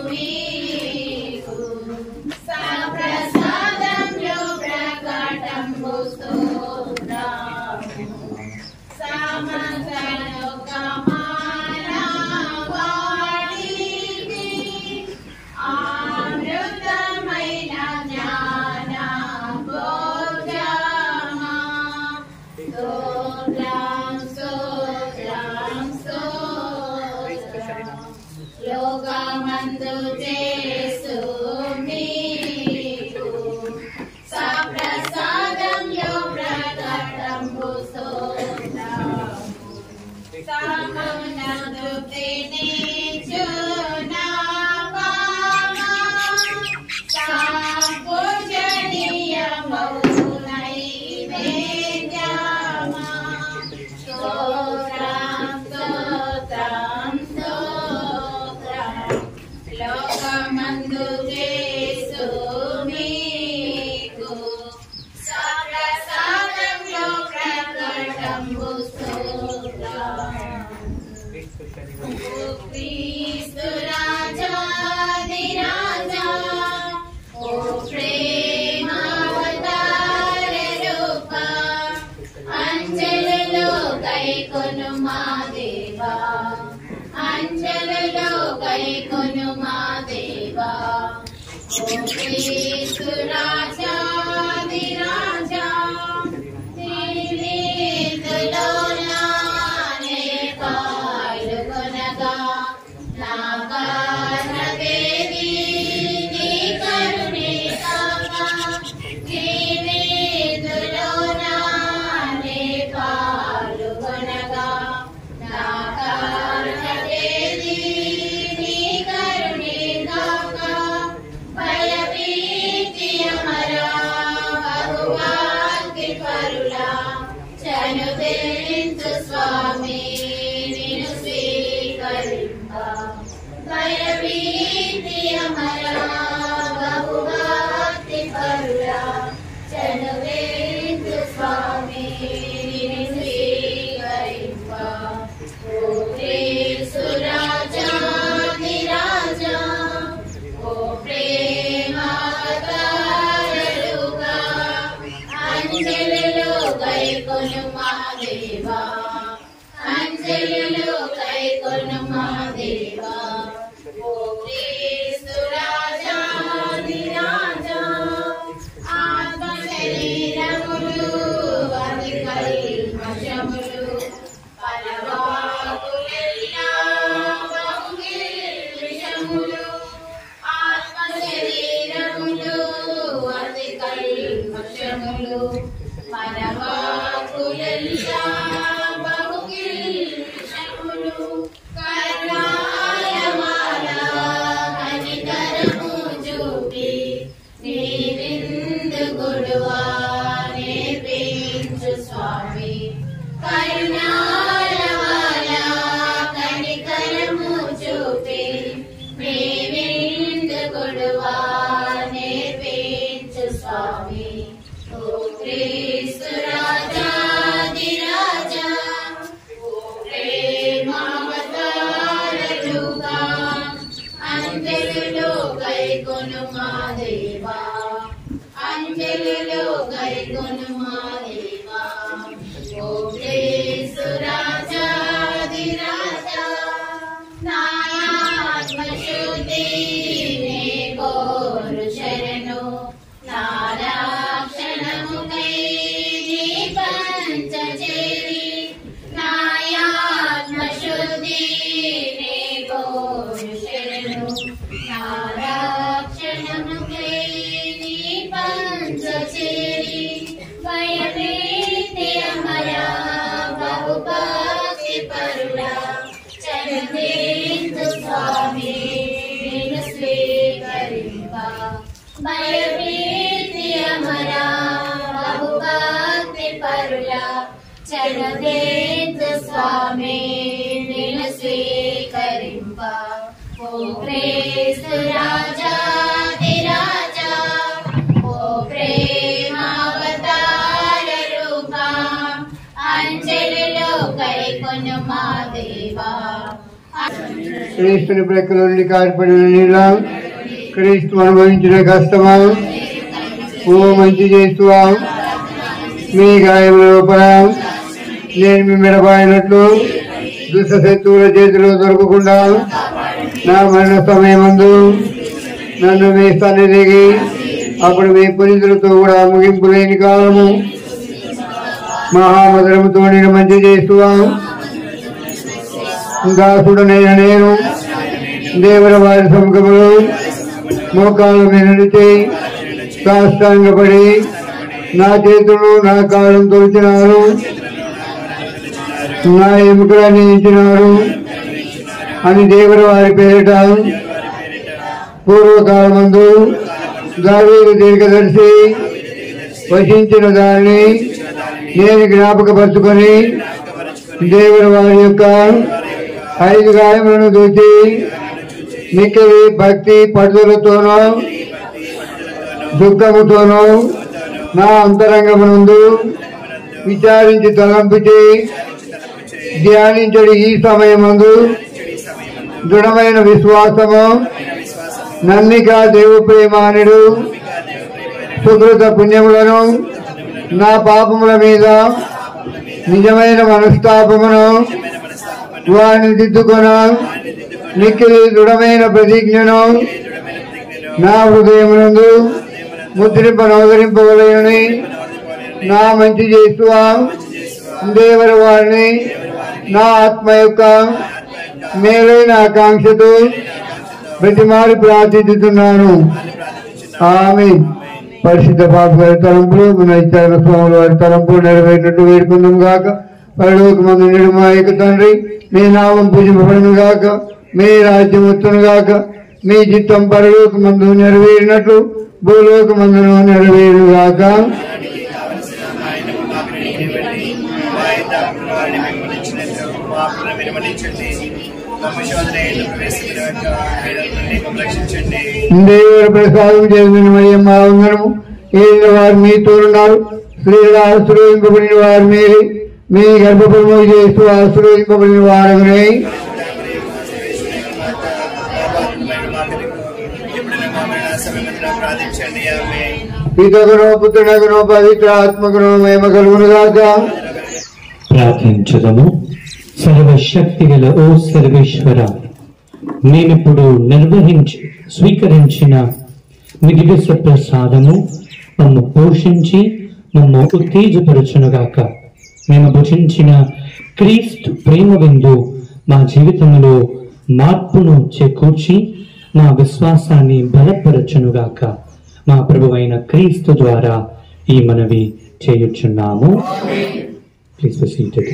మీకు సప్రసాదంలో ప్రకటంబు స్తోత్రము సమస్త లోకమానవాళికి అమృతమైన జ్ఞాన భోజనము స్తోత్రం స్తోత్రం స్తోత్రం లోకమందు చేసు మీకు సప్రసాదంలో ప్రకటంబు స్తోత్రము సమున్నదు ప్రేమించునా పామా సంపూజనీయమౌ నైవేద్యమా స్తోత్రం స్తోత్రం స్తోత్రం లోకమందు చేసు మీకు సప్రసాదంలో ప్రకటంబు స్తోత్రము క్రీస్తు రాజాధిరాజా ఓ ప్రేమావతార రూప అంజలిలో గైకొను మా దేవా అంజలిలో గైకొను మా దేవా ఓ క్రీస్తు రాజాధిరాజా నీలోనే పాల్గొనగా నా కారణవేది నీ కరుణే కాక నీలోనే పాల్గొనగా నా కారణవేది నీ కరుణే కాక భయభీతి అమరా భగవాన్ కృపరులా చనుదెంతు స్వామి నిన్ను స్వీకరింప భయభీతి అమరా భగవాన్ కృపరులా చనుదెంతు స్వామి నిన్ను స్వీకరింప ఓ క్రీస్తు రాజాధిరాజా ఓ ప్రేమావతారలుగా అంజలిలో గైకొను మా దేవా అంజలిలో గైకొను మా దేవా ఓ క్రీస్తు రాజాధిరాజా ఆత్మ శరీరములు అది కల్మషములు పరవాకులెల్లా బహుగిల్విషములు ఆత్మ శరీరములు అది కల్మషములు పరవాకులెల్లా బహుగిల్విషములు చెందేందు స్వామి నిన్ను స్వీకరింప భయభీతి అమర బహుభక్తి పరుల చెందేందు స్వామి నిన్ను స్వీకరింప ఓ క్రీస్తు రాజా రాజా ఓ ప్రేమావతార రూప అంజలిలో కైకొను మా దేవా క్రీస్తుని ప్రక్కల నుండి కారిపడిన నీళ్ళ క్రీస్తు అనుభవించిన కష్టమా ఓ మంచి చేస్తువా మీ గాయముల లోపల నేను మీ మెడబాయినట్లు దుష్ట శత్రువుల చేతిలో దొరకకుండా నా మరణ సమయమందు నన్ను మీ సన్నిధికి అప్పుడు మీ పునితులతో కూడా ముగింపు లేని కాలము మహామధురముతో నేను మంచి చేస్తువా దాసుడనైన నేను దేవుల వారి సముఖములో మోకాళ్ళ మీద నుంచి సాష్టాంగపడి నా చేతులు నా కాళ్ళను తొలిచినారు నా ఎముకలని ఇచ్చినారు అని దేవుల వారి పేరిట పూర్వకాలమందు దావీదు దీర్ఘదర్శి వశించిన దాన్ని నేను జ్ఞాపకపరుచుకొని దేవుల వారి యొక్క 5 గాయములను చూచి మిక్కిలి భక్తి పట్టుదలతోనూ దుఃఖముతోనూ నా అంతరంగమునందు విచారించి తలంపించి ధ్యానించడి ఈ సమయమందు దృఢమైన విశ్వాసము నమ్మిక దేవు ప్రేమానుడు సుకృత పుణ్యములను నా పాపముల మీద నిజమైన మనస్తాపమును వారిని దిద్దుకొన మిక్కిలి దృఢమైన ప్రతిజ్ఞను నా హృదయమునందు ముద్రింపనవదరింపవలయని నా మంచి చేస్తువా దేవర వారిని నా ఆత్మ యొక్క మేలైన ఆకాంక్షతో ప్రతిమారి ప్రార్థిస్తున్నాను. ఆమె పరిశుద్ధ పాప వారి తలంపులు మన ఇచ్చారు స్వాముల వారి తలంపులు నెరవేరినట్టు వేడుకుందాం గాక. పరలోకమందు నిడు మా యొక్క తండ్రి మీ నామం పూజింపబడును గాక. మీ రాజ్యం వచ్చును గాక. మీ చిత్తం పరలోకమందు నెరవేరినట్లు భూలోకమందును నెరవేరు గాక. దేవుడు ప్రసాదం చేసిన మరియమ్మ వందనము. ఏలిన వారు మీతో ఉన్నారు. స్త్రీలు ఆశీర్వదింపబడిన వారు మీరు. మీ గర్భఫలము చేస్తూ ఆశీర్వదింపబడిన వారని. పితగును పుత్రునగును పవిత్ర ఆత్మగును మహిమ కలుగును గాక. ప్రార్థించదము. సర్వశక్తి గల ఓ సర్వేశ్వర, మేమిప్పుడు స్వీకరించిన మీ దివ్య ప్రసాదము మమ్ము పోషించి మమ్ము ఉత్తేజపరచునుగాక. మేము భుజించిన క్రీస్తు ప్రేమ విందు మా జీవితంలో మార్పును చేకూర్చి మా విశ్వాసాన్ని బలపరచునుగాక. మా ప్రభువైన క్రీస్తు ద్వారా ఈ మనవి చేయుచున్నాము. Please be seated.